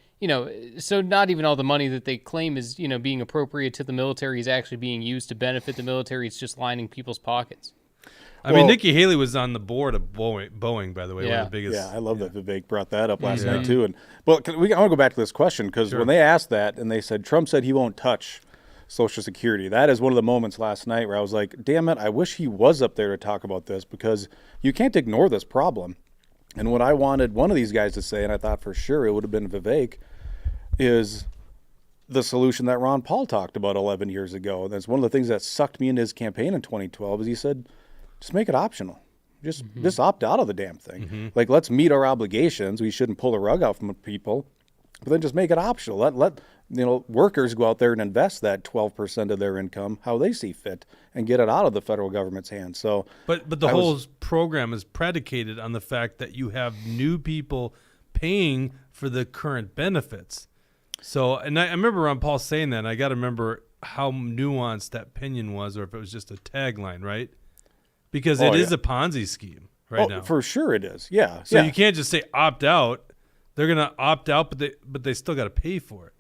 Speaker 2: so not even all the money that they claim is being appropriate to the military is actually being used to benefit the military. It's just lining people's pockets.
Speaker 1: I mean, Nikki Haley was on the board of Boeing, by the way, one of the biggest.
Speaker 3: Yeah, I love that Vivek brought that up last night too. And I want to go back to this question because when they asked that and they said Trump said he won't touch Social Security, that is one of the moments last night where I was like, damn it, I wish he was up there to talk about this because you can't ignore this problem. And what I wanted one of these guys to say, and I thought for sure it would have been Vivek, is the solution that Ron Paul talked about 11 years ago. And that's one of the things that sucked me into his campaign in 2012 is he said, just make it optional. Just opt out of the damn thing. Like, let's meet our obligations. We shouldn't pull the rug out from people, but then just make it optional. Let workers go out there and invest that 12% of their income how they see fit and get it out of the federal government's hands. So,
Speaker 1: but the whole program is predicated on the fact that you have new people paying for the current benefits. So, and I remember Ron Paul saying that, and I got to remember how nuanced that opinion was, or if it was just a tagline, right? Because it is a Ponzi scheme now.
Speaker 3: For sure it is. Yeah.
Speaker 1: So you can't just say opt out. They're going to opt out, but they still got to pay for it.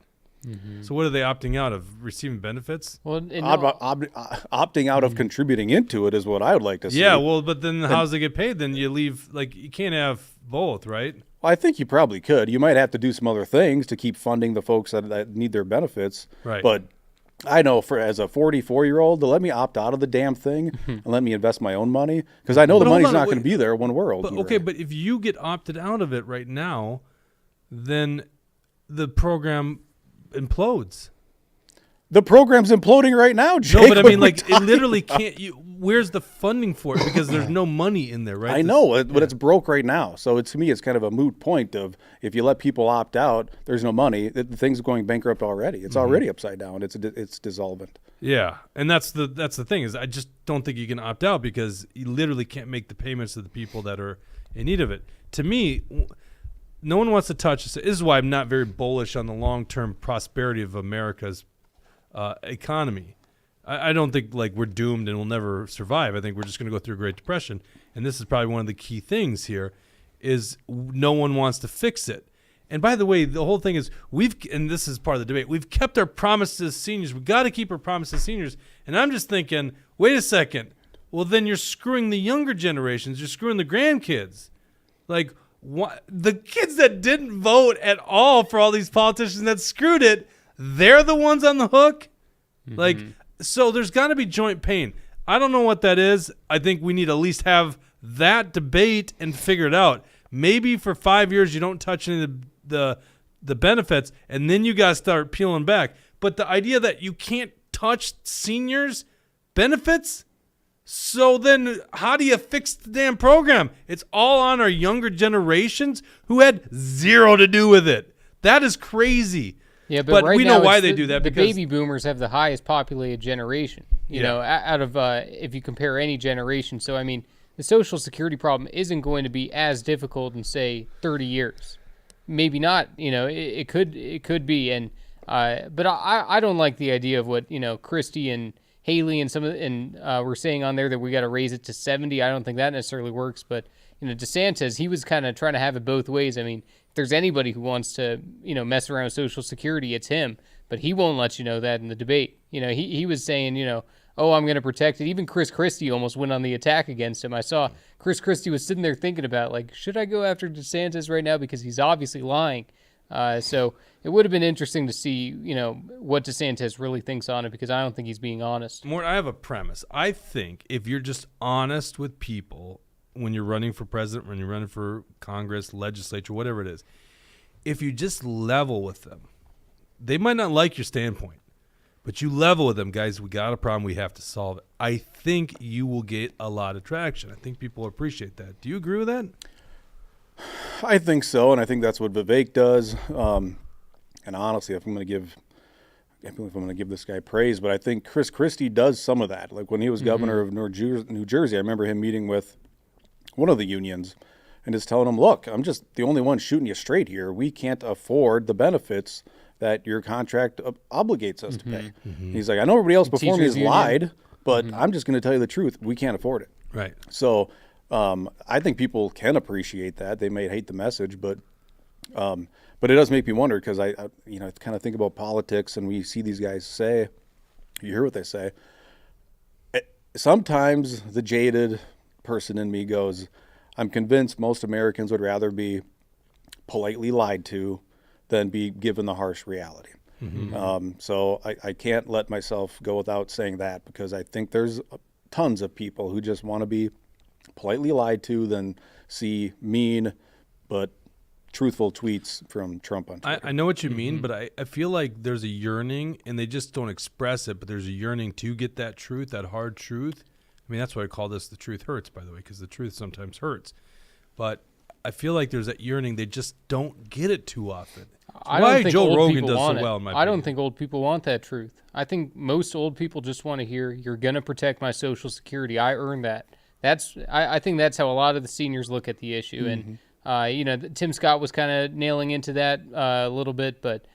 Speaker 1: So what are they opting out of? Receiving benefits?
Speaker 2: Well,
Speaker 3: opting out of contributing into it is what I would like to see.
Speaker 1: Yeah, well, but then how does they get paid? Then you leave, you can't have both, right?
Speaker 3: Well, I think you probably could. You might have to do some other things to keep funding the folks that need their benefits.
Speaker 1: Right.
Speaker 3: But I know as a 44-year-old, to let me opt out of the damn thing and let me invest my own money because I know the money's not going to be there when we're old.
Speaker 1: But if you get opted out of it right now, then the program implodes.
Speaker 3: The program's imploding right now, Jake.
Speaker 1: No, but I mean, it literally can't. Where's the funding for it? Because there's no money in there, right?
Speaker 3: I know, but it's broke right now. So to me, it's kind of a moot point of if you let people opt out, there's no money. The thing's going bankrupt already. It's already upside down. It's dissolvent.
Speaker 1: Yeah, and that's the thing is I just don't think you can opt out because you literally can't make the payments to the people that are in need of it. To me, no one wants to touch this. This is why I'm not very bullish on the long-term prosperity of America's economy. I don't think we're doomed and we'll never survive. I think we're just going to go through a Great Depression. And this is probably one of the key things here is no one wants to fix it. And by the way, the whole thing is and this is part of the debate, we've kept our promises to seniors. We've got to keep our promises to seniors. And I'm just thinking, wait a second. Well, then you're screwing the younger generations. You're screwing the grandkids. the kids that didn't vote at all for all these politicians that screwed it, they're the ones on the hook. Like, so there's got to be joint pain. I don't know what that is. I think we need to at least have that debate and figure it out. Maybe for 5 years you don't touch any of the benefits, and then you got to start peeling back. But the idea that you can't touch seniors' benefits, so then how do you fix the damn program? It's all on our younger generations who had zero to do with it. That is crazy.
Speaker 2: Yeah, but right
Speaker 1: we
Speaker 2: now
Speaker 1: know why they do that.
Speaker 2: The
Speaker 1: because
Speaker 2: baby boomers have the highest populated generation, you know, out of if you compare any generation. So, I mean, the Social Security problem isn't going to be as difficult in, say, 30 years. Maybe not, you know, it could be. And but I don't like the idea of what, you know, Christie and Haley and we're saying on there that we got to raise it to 70. I don't think that necessarily works. But, you know, DeSantis, he was kind of trying to have it both ways. I mean, if there's anybody who wants to, you know, mess around with Social Security, it's him. But he won't let you know that in the debate. You know, he was saying, you know, oh, I'm going to protect it. Even Chris Christie almost went on the attack against him. I saw Chris Christie was sitting there thinking about, like, should I go after DeSantis right now because he's obviously lying. So it would have been interesting to see, you know, what DeSantis really thinks on it, because I don't think he's being honest.
Speaker 1: Mort, I have a premise. I think if you're just honest with people when you're running for president, when you're running for Congress, legislature, whatever it is, if you just level with them, they might not like your standpoint, but you level with them, guys, we got a problem, we have to solve it. I think you will get a lot of traction. I think people appreciate that. Do you agree with that?
Speaker 3: I think so, and I think that's what Vivek does. And honestly, if I'm going to give this guy praise, but I think Chris Christie does some of that. Like when he was governor of New Jersey, I remember him meeting with one of the unions and just telling him, look, I'm just the only one shooting you straight here. We can't afford the benefits that your contract obligates us to pay. He's like, I know everybody else before me has lied, but I'm just going to tell you the truth. We can't afford it.
Speaker 1: Right.
Speaker 3: So I think people can appreciate that. They may hate the message, but it does make me wonder, because I kind of think about politics, and we see these guys say, you hear what they say. Sometimes the jaded person in me goes, I'm convinced most Americans would rather be politely lied to than be given the harsh reality. So I can't let myself go without saying that, because I think there's tons of people who just want to be politely lied to than see mean but truthful tweets from Trump on Twitter.
Speaker 1: I know what you mean, but I feel like there's a yearning, and they just don't express it, but there's a yearning to get that truth, that hard truth. I mean, that's why I call this The Truth Hurts, by the way, because the truth sometimes hurts. But I feel like there's that yearning. They just don't get it too often. Why Joe Rogan does so well, in my opinion.
Speaker 2: I don't think old people want that truth. I think most old people just want to hear, you're going to protect my Social Security. I earned that. I think that's how a lot of the seniors look at the issue. And, you know, Tim Scott was kind of nailing into that a little bit. But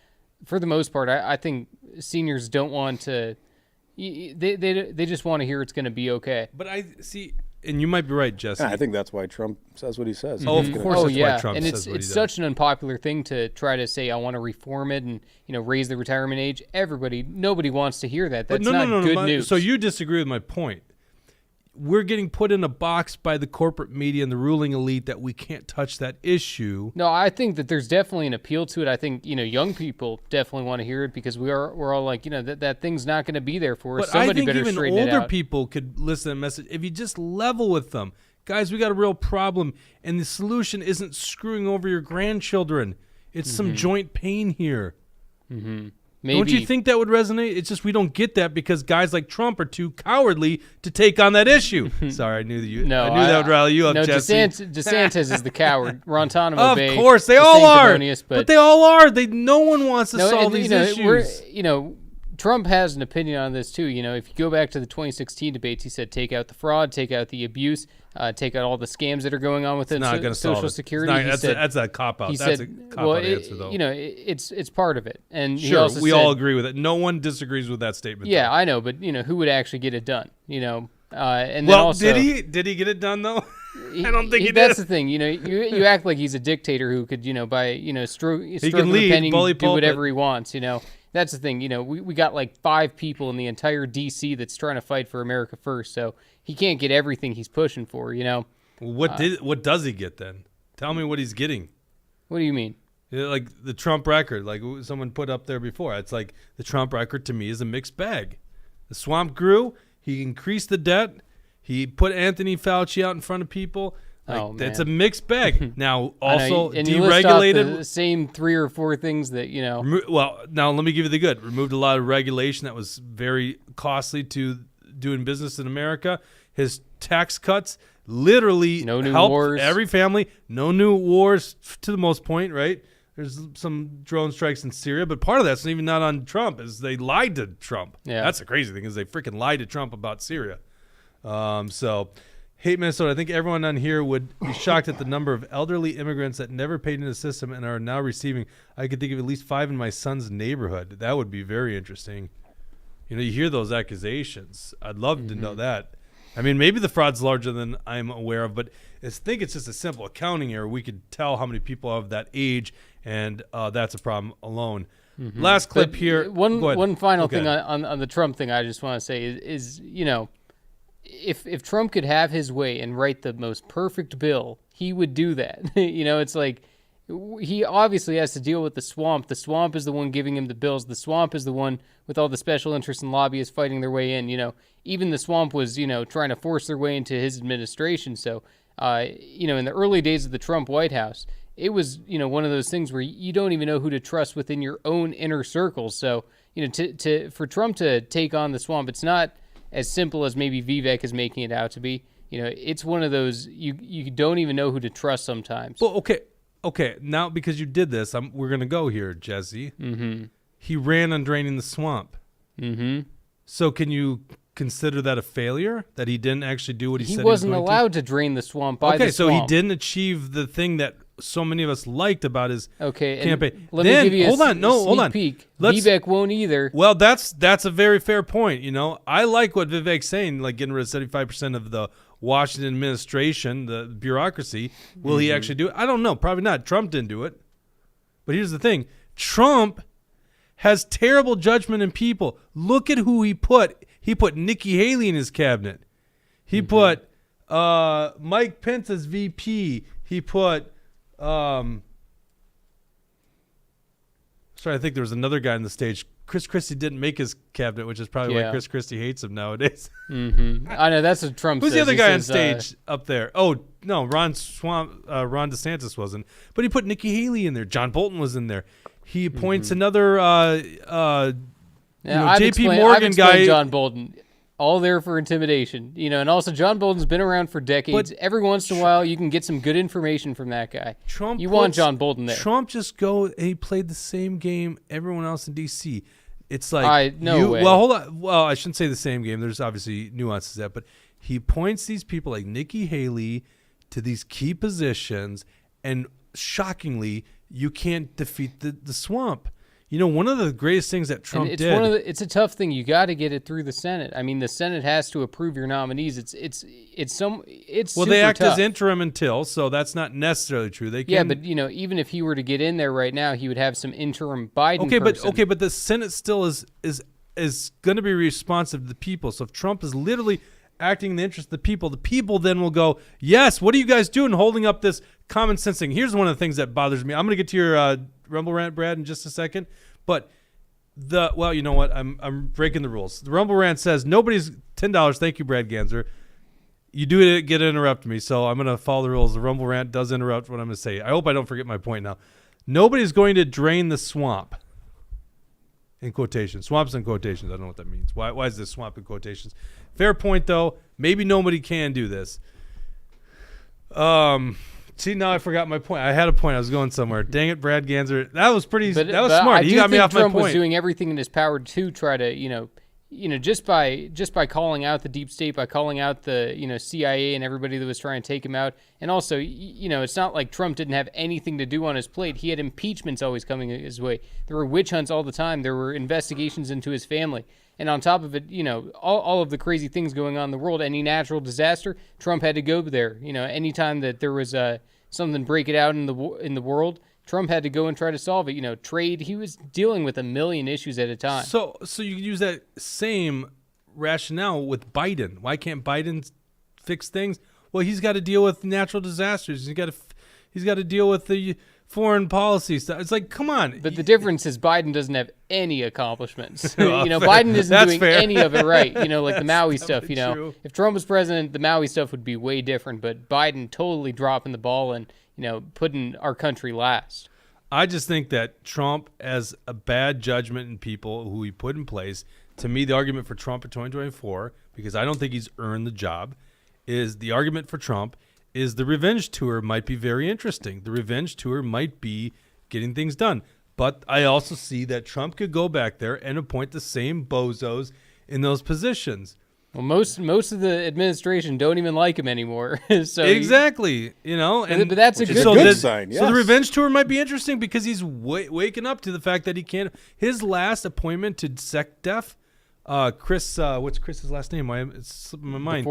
Speaker 2: for the most part, I think seniors don't want to – they just want to hear it's going to be okay.
Speaker 1: But I see – and you might be right, Jesse.
Speaker 3: Yeah, I think that's why Trump says what he says.
Speaker 1: Oh, of course that's why Trump
Speaker 2: and
Speaker 1: says what he
Speaker 2: it's
Speaker 1: does.
Speaker 2: such an unpopular thing to try to say, I want to reform it and, you know, raise the retirement age. Nobody wants to hear that. That's not good news.
Speaker 1: So you disagree with my point. We're getting put in a box by the corporate media and the ruling elite that we can't touch that issue.
Speaker 2: No, I think that there's definitely an appeal to it. I think, you know, young people definitely want to hear it, because we're all like, you know, that thing's not going to be there for us.
Speaker 1: But
Speaker 2: Somebody
Speaker 1: I think
Speaker 2: better
Speaker 1: even
Speaker 2: straighten it
Speaker 1: older
Speaker 2: out.
Speaker 1: people could listen to the message if you just level with them. Guys, we got a real problem, and the solution isn't screwing over your grandchildren. It's some joint pain here.
Speaker 2: Maybe.
Speaker 1: Don't you think that would resonate? It's just we don't get that because guys like Trump are too cowardly to take on that issue. Sorry, I knew that that would rally you up, Jesse.
Speaker 2: DeSantis is the coward. Guantanamo
Speaker 1: Of
Speaker 2: Bay.
Speaker 1: course, they all are. But they all are. No one wants to solve these issues.
Speaker 2: Trump has an opinion on this too. You know, if you go back to the 2016 debates, he said take out the fraud, take out the abuse, take out all the scams that are going on within Social Security.
Speaker 1: That's a cop-out. That's a cop-out answer, though.
Speaker 2: You know, it's part of it. And
Speaker 1: sure, we all agree with it. No one disagrees with that statement.
Speaker 2: Yeah, I know, but you know, who would actually get it done? You know, and
Speaker 1: well,
Speaker 2: then also,
Speaker 1: did he get it done though? I don't think he did.
Speaker 2: That's the thing. You know, you act like he's a dictator who could, you know, by stroke of a penny, do whatever he wants. You know. That's the thing, you know, we got like 5 people in the entire D.C. that's trying to fight for America first, so he can't get everything he's pushing for, you know.
Speaker 1: What does he get then? Tell me what he's getting.
Speaker 2: What do you mean?
Speaker 1: Like the Trump record, like someone put up there before. It's like the Trump record to me is a mixed bag. The swamp grew. He increased the debt. He put Anthony Fauci out in front of people. Like, that's a mixed bag. Now, also
Speaker 2: and
Speaker 1: deregulated.
Speaker 2: you list off the same 3 or 4 things that,
Speaker 1: Well, now let me give you the good. Removed a lot of regulation that was very costly to doing business in America. His tax cuts literally
Speaker 2: no new
Speaker 1: helped
Speaker 2: wars.
Speaker 1: every family. No new wars to the most point, right? There's some drone strikes in Syria, but part of that's even not on Trump, is they lied to Trump.
Speaker 2: Yeah.
Speaker 1: That's the crazy thing, is they freaking lied to Trump about Syria. So, hate Minnesota. I think everyone on here would be shocked at the number of elderly immigrants that never paid into the system and are now receiving. I could think of at least 5 in my son's neighborhood. That would be very interesting. You hear those accusations. I'd love to know that. I mean, maybe the fraud's larger than I'm aware of, but I think it's just a simple accounting error. We could tell how many people of that age, and that's a problem alone. Last clip here.
Speaker 2: One final thing on the Trump thing I just want to say is if Trump could have his way and write the most perfect bill, he would do that. It's like he obviously has to deal with the swamp. The swamp is the one giving him the bills. The swamp is the one with all the special interests and lobbyists fighting their way in. Even the swamp was, trying to force their way into his administration. So, in the early days of the Trump White House, it was, one of those things where you don't even know who to trust within your own inner circles. So, for Trump to take on the swamp, it's not as simple as maybe Vivek is making it out to be. It's one of those you don't even know who to trust sometimes.
Speaker 1: Well, okay. Now, because you did this, we're going to go here, Jesse.
Speaker 2: Mm-hmm.
Speaker 1: He ran on draining the swamp.
Speaker 2: Mm-hmm.
Speaker 1: So can you consider that a failure, that he didn't actually do what he said he was
Speaker 2: wasn't
Speaker 1: going
Speaker 2: allowed to drain the swamp by the
Speaker 1: Okay, so he
Speaker 2: swamp.
Speaker 1: didn't achieve the thing that so many of us liked about his campaign.
Speaker 2: Let me give you
Speaker 1: hold on.
Speaker 2: sneak peek. Vivek won't either.
Speaker 1: Well, that's a very fair point. I like what Vivek's saying, like getting rid of 75% of the Washington administration, the bureaucracy. Will he actually do it? I don't know. Probably not. Trump didn't do it. But here's the thing. Trump has terrible judgment in people. Look at who he put. He put Nikki Haley in his cabinet. He put Mike Pence as VP. He put sorry, I think there was another guy on the stage. Chris Christie didn't make his cabinet, which is probably why Chris Christie hates him nowadays.
Speaker 2: I know, that's what Trump
Speaker 1: Who's
Speaker 2: says.
Speaker 1: the other guy on stage up there? Oh, no, Ron DeSantis wasn't. But he put Nikki Haley in there. John Bolton was in there. He appoints another J.P. Morgan guy.
Speaker 2: John Bolton. All there for intimidation, and also John Bolton's been around for decades.
Speaker 1: But
Speaker 2: every once in a while, you can get some good information from that guy. Want John Bolton there.
Speaker 1: Trump just he played the same game everyone else in D.C. It's like
Speaker 2: no way.
Speaker 1: Well, hold on. Well, I shouldn't say the same game. There's obviously nuances to that, but he appoints these people like Nikki Haley to these key positions, and shockingly, you can't defeat the swamp. One of the greatest things that Trump did.
Speaker 2: It's a tough thing. You got to get it through the Senate. I mean, the Senate has to approve your nominees. It's
Speaker 1: they act
Speaker 2: tough.
Speaker 1: as interim until, so that's not necessarily true. They can,
Speaker 2: yeah, but even if he were to get in there right now, he would have some interim Biden.
Speaker 1: But the Senate still is going to be responsive to the people. So if Trump is literally acting in the interest of the people then will go, yes, what are you guys doing holding up this common sense thing? Here's one of the things that bothers me. I'm going to get to your Rumble rant, Brad, in just a second. But you know what? I'm breaking the rules. The Rumble rant says nobody's $10. Thank you, Brad Ganser. You do get to interrupt me, so I'm going to follow the rules. The Rumble rant does interrupt what I'm going to say. I hope I don't forget my point now. Nobody's going to drain the swamp. In quotations. Swamps in quotations. I don't know what that means. Why is this swamp in quotations? Fair point, though. Maybe nobody can do this. See, now I forgot my point. I had a point. I was going somewhere. Dang it, Brad Ganser. That was smart. He got me off my point.
Speaker 2: Trump was doing everything in his power to try to, just by calling out the deep state, by calling out the, CIA and everybody that was trying to take him out. And also, it's not like Trump didn't have anything to do on his plate. He had impeachments always coming his way. There were witch hunts all the time. There were investigations into his family. And on top of it, all of the crazy things going on in the world, any natural disaster, Trump had to go there. Anytime that there was something breaking out in the world, Trump had to go and try to solve it. Trade, he was dealing with a million issues at a time.
Speaker 1: So you can use that same rationale with Biden. Why can't Biden fix things? Well, he's got to deal with natural disasters. He's got to He's got to deal with the foreign policy stuff. It's like, come on.
Speaker 2: But the difference is Biden doesn't have any accomplishments.
Speaker 1: Well,
Speaker 2: Biden isn't
Speaker 1: that's
Speaker 2: doing
Speaker 1: fair.
Speaker 2: any of it right. Like the Maui stuff,
Speaker 1: true.
Speaker 2: If Trump was president, the Maui stuff would be way different. But Biden totally dropping the ball and, putting our country last.
Speaker 1: I just think that Trump has a bad judgment in people who he put in place. To me, the argument for Trump in 2024, because I don't think he's earned the job, is the argument for Trump is the revenge tour might be very interesting. The revenge tour might be getting things done. But I also see that Trump could go back there and appoint the same bozos in those positions.
Speaker 2: Well, most of the administration don't even like him anymore. So
Speaker 1: exactly,
Speaker 2: but that's a
Speaker 3: good sign. Yes.
Speaker 1: So the revenge tour might be interesting because he's waking up to the fact that he can't. His last appointment to SecDef, Chris, what's Chris's last name? It's slipping my mind.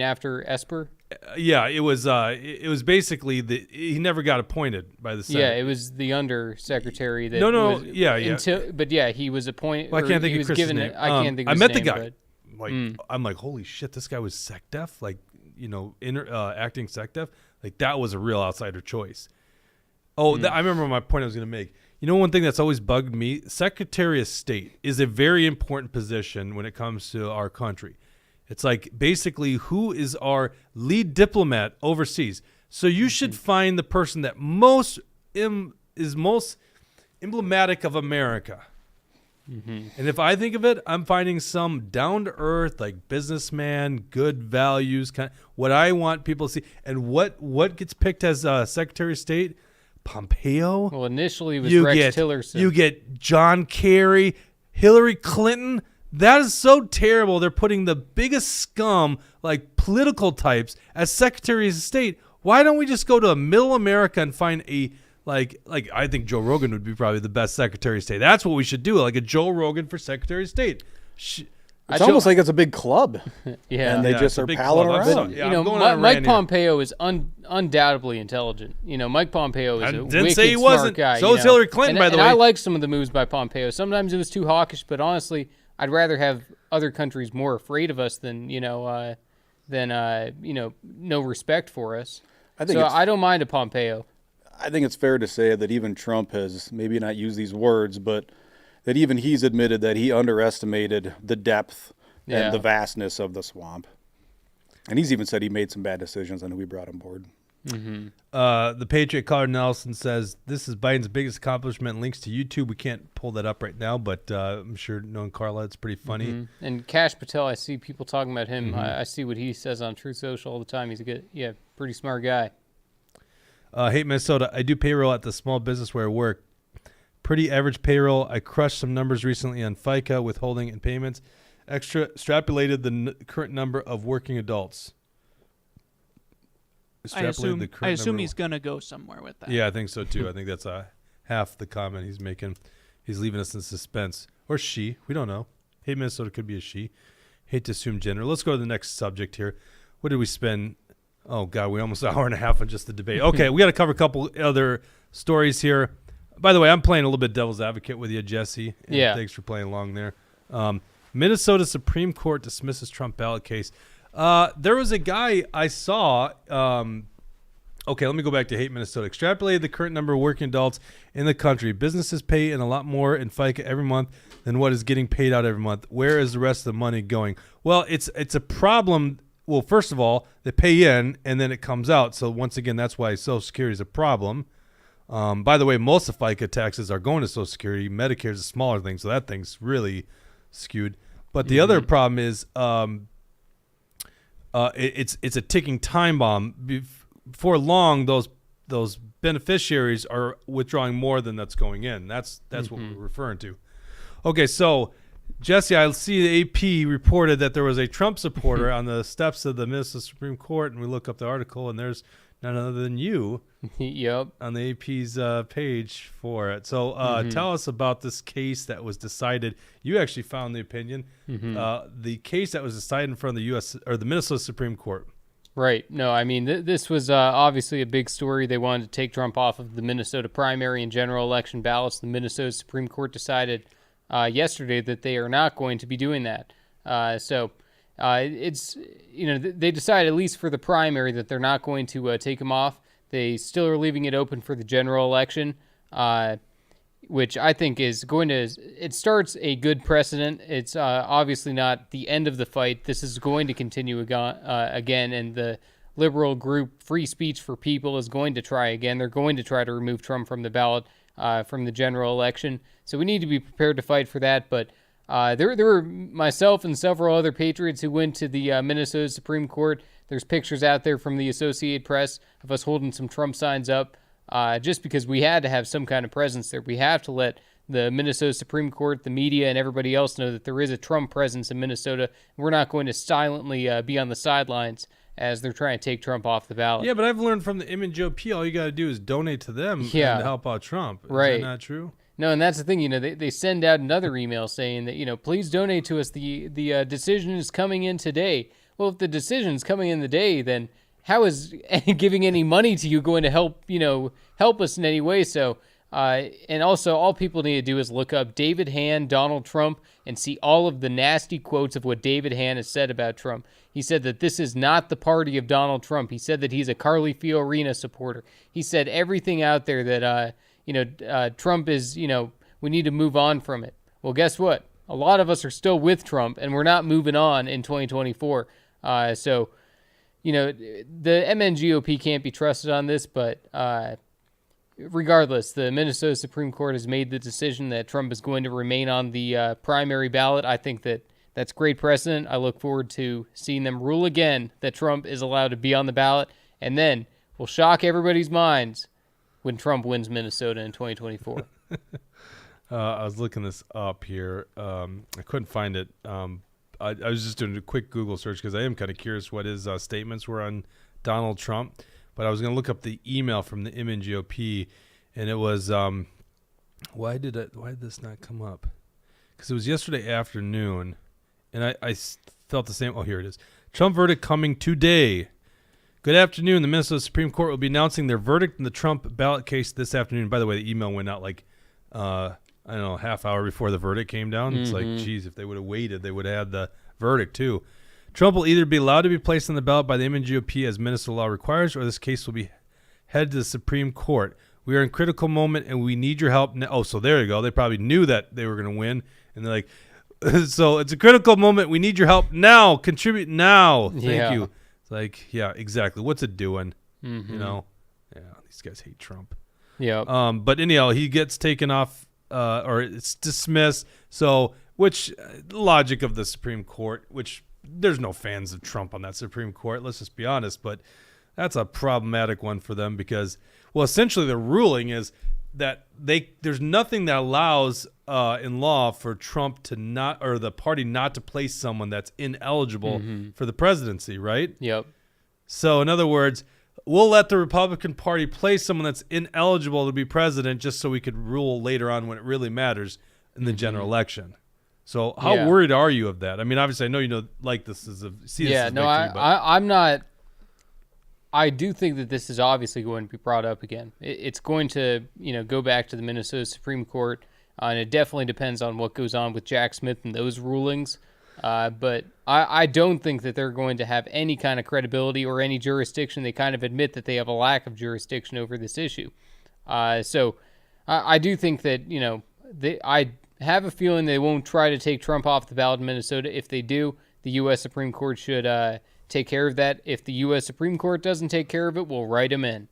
Speaker 2: After Esper.
Speaker 1: Yeah, it was basically he never got appointed by the Senate.
Speaker 2: Yeah, it was the undersecretary that. He was appointed.
Speaker 1: Well, I can't think of Chris's name.
Speaker 2: I can't think of
Speaker 1: I
Speaker 2: his
Speaker 1: met
Speaker 2: name,
Speaker 1: the guy.
Speaker 2: but-
Speaker 1: I'm like, holy shit, this guy was SecDef, acting SecDef. Like that was a real outsider choice. Oh, I remember my point I was going to make. One thing that's always bugged me, Secretary of State is a very important position when it comes to our country. It's like basically who is our lead diplomat overseas. So you should find the person that is most emblematic of America. And if I think of it, I'm finding some down-to-earth, like businessman, good values, kind of what I want people to see. And what gets picked as Secretary of State? Pompeo.
Speaker 2: Well, initially it was Rex Tillerson.
Speaker 1: You get John Kerry, Hillary Clinton. That is so terrible. They're putting the biggest scum, like political types, as Secretaries of State. Why don't we just go to middle America and find a like I think Joe Rogan would be probably the best Secretary of State. That's what we should do, like a Joe Rogan for Secretary of State.
Speaker 3: It's almost like it's a big club.
Speaker 2: Yeah.
Speaker 3: And they just are palling around.
Speaker 2: Mike Pompeo is undoubtedly intelligent. Mike Pompeo is a
Speaker 1: didn't
Speaker 2: wicked
Speaker 1: say he
Speaker 2: smart
Speaker 1: wasn't.
Speaker 2: guy.
Speaker 1: So is Hillary Clinton, by the way.
Speaker 2: And I like some of the moves by Pompeo. Sometimes it was too hawkish, but honestly, I'd rather have other countries more afraid of us than no respect for us. I don't mind a Pompeo.
Speaker 3: I think it's fair to say that even Trump has maybe not used these words, but that even he's admitted that he underestimated the depth and the vastness of the swamp. And he's even said he made some bad decisions on who he brought on board.
Speaker 1: The Patriot Caller Nelson says, this is Biden's biggest accomplishment. Links to YouTube. We can't pull that up right now, but I'm sure knowing Carla, it's pretty funny.
Speaker 2: And Kash Patel, I see people talking about him. I see what he says on Truth Social all the time. He's a pretty smart guy.
Speaker 1: Hate Minnesota. I do payroll at the small business where I work. Pretty average payroll. I crushed some numbers recently on FICA, withholding, and payments. Extrapolated the current number of working adults.
Speaker 4: I assume he's going to go somewhere with that.
Speaker 1: Yeah, I think so too. I think that's half the comment he's making. He's leaving us in suspense. Or she. We don't know. Hate Minnesota could be a she. Hate to assume gender. Let's go to the next subject here. What did we spend? Oh, God, we almost an hour and a half on just the debate. Okay, we got to cover a couple other stories here. By the way, I'm playing a little bit devil's advocate with you, Jesse.
Speaker 2: Yeah.
Speaker 1: Thanks for playing along there. Minnesota Supreme Court dismisses Trump ballot case. There was a guy I saw. Okay, let me go back to Hate Minnesota. Extrapolated the current number of working adults in the country. Businesses pay in a lot more in FICA every month than what is getting paid out every month. Where is the rest of the money going? Well, it's a problem. Well, first of all, they pay in and then it comes out. So once again, that's why Social Security is a problem. By the way, most of FICA taxes are going to Social Security. Medicare is a smaller thing, so that thing's really skewed. But the other problem is it's a ticking time bomb. Before long, those beneficiaries are withdrawing more than that's going in. That's what we're referring to. Okay, so Jesse, I see the AP reported that there was a Trump supporter on the steps of the Minnesota Supreme Court, and we look up the article, and there's none other than you.
Speaker 2: Yep.
Speaker 1: On the AP's page for it. So tell us about this case that was decided. You actually found the opinion. The case that was decided in front of the U.S. or the Minnesota Supreme Court.
Speaker 2: Right. No, I mean, this was obviously a big story. They wanted to take Trump off of the Minnesota primary and general election ballots. The Minnesota Supreme Court decided yesterday that they are not going to be doing that. So it's, they decided, at least for the primary, that they're not going to take him off. They still are leaving it open for the general election, which I think is going to, it starts a good precedent. It's obviously not the end of the fight. This is going to continue again, and the liberal group Free Speech for People is going to try again. They're going to try to remove Trump from the ballot from the general election. So we need to be prepared to fight for that. But there were myself and several other patriots who went to the Minnesota Supreme Court. There's pictures out there from the Associated Press of us holding some Trump signs up just because we had to have some kind of presence there. We have to let the Minnesota Supreme Court, the media, and everybody else know that there is a Trump presence in Minnesota. We're not going to silently be on the sidelines as they're trying to take Trump off the ballot.
Speaker 1: Yeah, but I've learned from the GOP, all you got to do is donate to them and help out Trump.
Speaker 2: Right.
Speaker 1: Is that not true?
Speaker 2: No, and that's the thing. They send out another email saying that, please donate to us. The decision is coming in today. Well, if the decision is coming in today, then how is giving any money to you going to help us in any way? So, and also all people need to do is look up David Hann, Donald Trump, and see all of the nasty quotes of what David Hann has said about Trump. He said that this is not the party of Donald Trump. He said that he's a Carly Fiorina supporter. He said everything out there that, Trump is, we need to move on from it. Well, guess what? A lot of us are still with Trump, and we're not moving on in 2024. So, the MNGOP can't be trusted on this, but regardless, the Minnesota Supreme Court has made the decision that Trump is going to remain on the primary ballot. I think that's great precedent. I look forward to seeing them rule again that Trump is allowed to be on the ballot, and then we'll shock everybody's minds when Trump wins Minnesota in 2024.
Speaker 1: I was looking this up here. I couldn't find it. I was just doing a quick Google search because I am kind of curious what his statements were on Donald Trump. But I was going to look up the email from the MNGOP, and it was why did this not come up? Because it was yesterday afternoon, and I felt the same. Oh, here it is. Trump verdict coming today. Good afternoon. The Minnesota Supreme Court will be announcing their verdict in the Trump ballot case this afternoon. By the way, the email went out half hour before the verdict came down. It's like, geez, if they would have waited, they would have had the verdict too. Trump will either be allowed to be placed on the ballot by the MNGOP as Minnesota law requires, or this case will be headed to the Supreme Court. We are in a critical moment, and we need your help. Oh, so there you go. They probably knew that they were going to win, and they're like, so it's a critical moment. We need your help now. Contribute now. Thank you. It's like, yeah, exactly. What's it doing? Yeah, these guys hate Trump.
Speaker 2: Yeah.
Speaker 1: But anyhow, he gets taken off, or it's dismissed. So, which logic of the Supreme Court, which there's no fans of Trump on that Supreme Court. Let's just be honest. But that's a problematic one for them because, well, essentially the ruling is that there's nothing that allows in law for Trump to not, or the party not to place someone that's ineligible for the presidency, right?
Speaker 2: Yep.
Speaker 1: So in other words, we'll let the Republican Party place someone that's ineligible to be president just so we could rule later on when it really matters in the general election. So how worried are you of that? I mean, obviously, I know you know like this is a
Speaker 2: I'm not. I do think that this is obviously going to be brought up again. It's going to go back to the Minnesota Supreme Court, and it definitely depends on what goes on with Jack Smith and those rulings. But I don't think that they're going to have any kind of credibility or any jurisdiction. They kind of admit that they have a lack of jurisdiction over this issue. So I do think that I have a feeling they won't try to take Trump off the ballot in Minnesota. If they do, the U.S. Supreme Court should take care of that. If the U.S. Supreme Court doesn't take care of it, we'll write him in.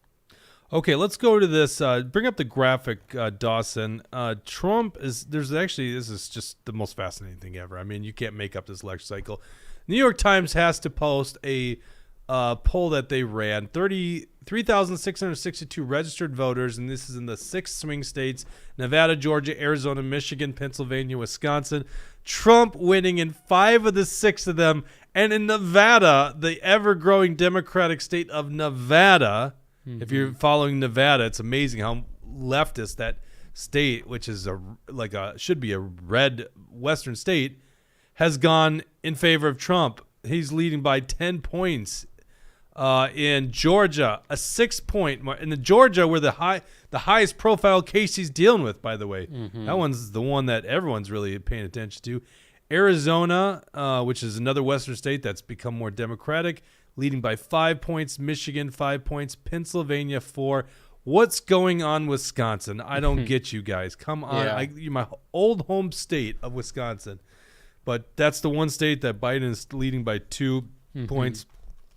Speaker 1: Okay, let's go to this. Bring up the graphic, Dawson. Trump this is just the most fascinating thing ever. I mean, you can't make up this election cycle. New York Times has to post a poll that they ran. 3,662 registered voters, and this is in the 6 swing states: Nevada, Georgia, Arizona, Michigan, Pennsylvania, Wisconsin. Trump winning in 5 of the 6 of them. And in Nevada, the ever-growing Democratic state of Nevada, if you're following Nevada, it's amazing how leftist that state, which is should be a red Western state, has gone in favor of Trump. He's leading by 10 points. In Georgia, a 6-point mark. In the Georgia, where the highest profile case he's dealing with, by the way. That one's the one that everyone's really paying attention to. Arizona, which is another Western state that's become more Democratic, leading by 5 points. Michigan, 5 points. Pennsylvania, 4. What's going on, Wisconsin? I don't get you guys. Come on.
Speaker 2: Yeah.
Speaker 1: You're my old home state of Wisconsin. But that's the one state that Biden is leading by 2 points.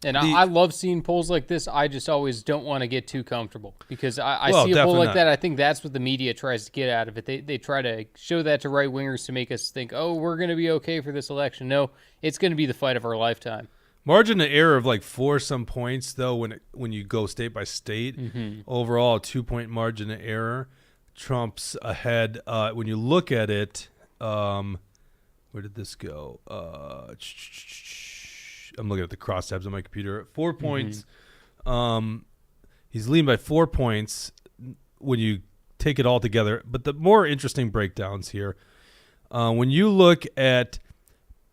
Speaker 2: And I love seeing polls like this. I just always don't want to get too comfortable because I see a poll
Speaker 1: definitely
Speaker 2: like
Speaker 1: not.
Speaker 2: that. I think that's what the media tries to get out of it. They try to show that to right wingers to make us think, oh, we're going to be okay for this election. No, it's going to be the fight of our lifetime.
Speaker 1: Margin of error of like 4 some points though when you go state by state. Overall, a 2-point margin of error. Trump's ahead. When you look at it, where did this go? I'm looking at the crosstabs on my computer. 4 points. He's leading by 4 points when you take it all together. But the more interesting breakdowns here, when you look at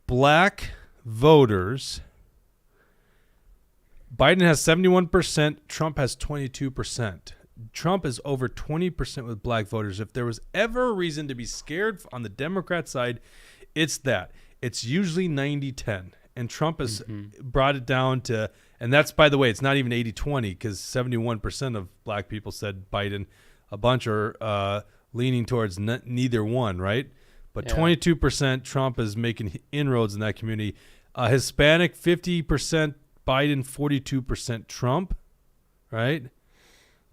Speaker 1: black voters, Biden has 71%. Trump has 22%. Trump is over 20% with black voters. If there was ever a reason to be scared on the Democrat side, it's that. It's usually 90-10. And Trump has brought it down to, and that's, by the way, it's not even 80-20 because 71% of black people said Biden. A bunch are leaning towards neither one, right? But 22% Trump is making inroads in that community. Hispanic, 50% Biden, 42% Trump, right?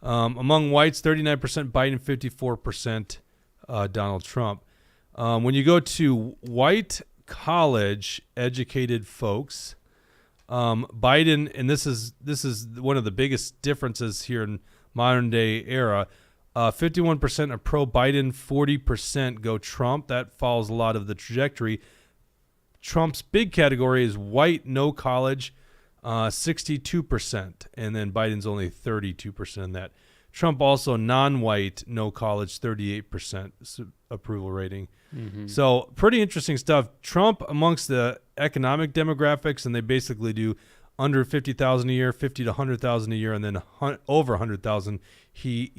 Speaker 1: Among whites, 39% Biden, 54% Donald Trump. When you go to white college educated folks, Biden, and this is one of the biggest differences here in modern day era, 51% are pro Biden, 40% go Trump. That follows a lot of the trajectory. Trump's big category is white, no college, 62%, and then Biden's only 32% in that. Trump also non-white, no college, 38% approval rating. So pretty interesting stuff. Trump amongst the economic demographics, and they basically do under 50,000 a year, 50 to 100,000 a year, and then over 100,000. He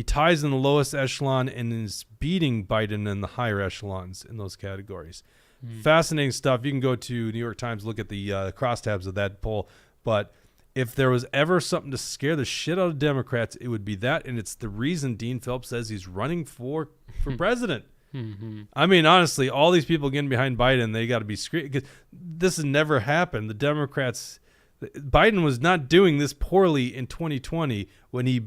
Speaker 1: ties in the lowest echelon and is beating Biden in the higher echelons in those categories. Fascinating stuff. You can go to New York Times, look at the crosstabs of that poll. But if there was ever something to scare the shit out of Democrats, it would be that, and it's the reason Dean Phillips says he's running for president. I mean, honestly, all these people getting behind Biden, they got to be screaming because this has never happened. The Democrats, Biden was not doing this poorly in 2020 when he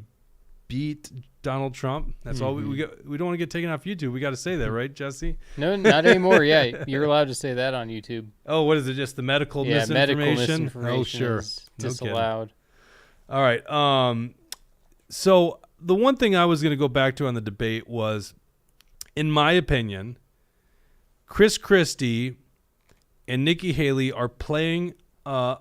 Speaker 1: beat Donald Trump. That's all we got. We don't want to get taken off YouTube. We got to say that, right, Jesse?
Speaker 2: No, not anymore. Yeah, you're allowed to say that on YouTube.
Speaker 1: Oh, what is it? Just the medical misinformation?
Speaker 2: Medical misinformation
Speaker 1: oh, sure.
Speaker 2: is disallowed.
Speaker 1: All right. So the one thing I was going to go back to on the debate was, in my opinion, Chris Christie and Nikki Haley are playing for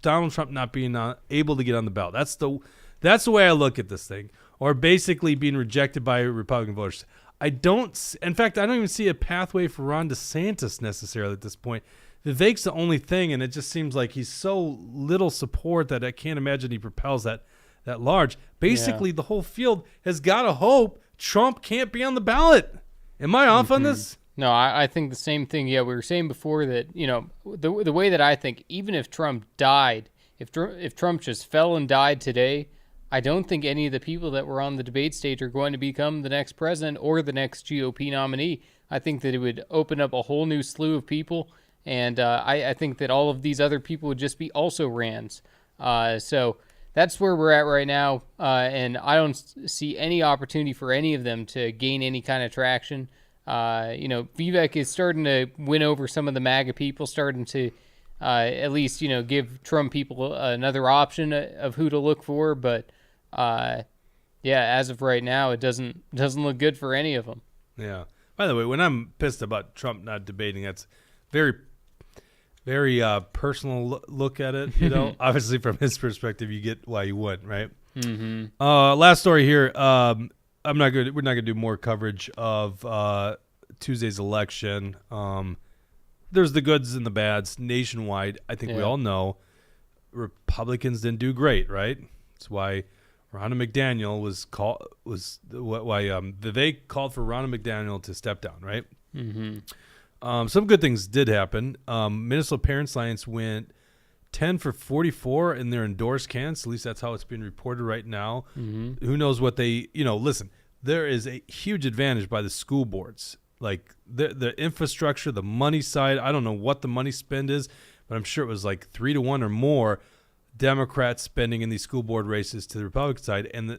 Speaker 1: Donald Trump not being able to get on the ballot. That's the way I look at this thing, or basically being rejected by Republican voters. In fact, I don't even see a pathway for Ron DeSantis necessarily at this point. Vivek's the only thing, and it just seems like he's so little support that I can't imagine he propels that large. Basically, the whole field has got to hope Trump can't be on the ballot. Am I off on this?
Speaker 2: No, I think the same thing. Yeah, we were saying before that, the way that I think, even if Trump died, if Trump just fell and died today, I don't think any of the people that were on the debate stage are going to become the next president or the next GOP nominee. I think that it would open up a whole new slew of people, and I think that all of these other people would just be also Rands. So that's where we're at right now, and I don't see any opportunity for any of them to gain any kind of traction. Vivek is starting to win over some of the MAGA people, starting to at least, give Trump people another option of who to look for. But as of right now, it doesn't look good for any of them.
Speaker 1: Yeah. By the way, when I'm pissed about Trump not debating, that's very, very personal look at it. Obviously from his perspective, you get why he wouldn't, right? Last story here. We're not gonna do more coverage of Tuesday's election. There's the goods and the bads nationwide. I think we all know Republicans didn't do great, right? That's why Ronna McDaniel Vivek called for Ronna McDaniel to step down, right? Some good things did happen. Minnesota Parents Alliance went 10 for 44 in their endorsed candidates. At least that's how it's being reported right now. Who knows what they, listen, there is a huge advantage by the school boards. Like the infrastructure, the money side. I don't know what the money spend is, but I'm sure it was like 3-1 or more Democrats spending in these school board races to the Republican side. And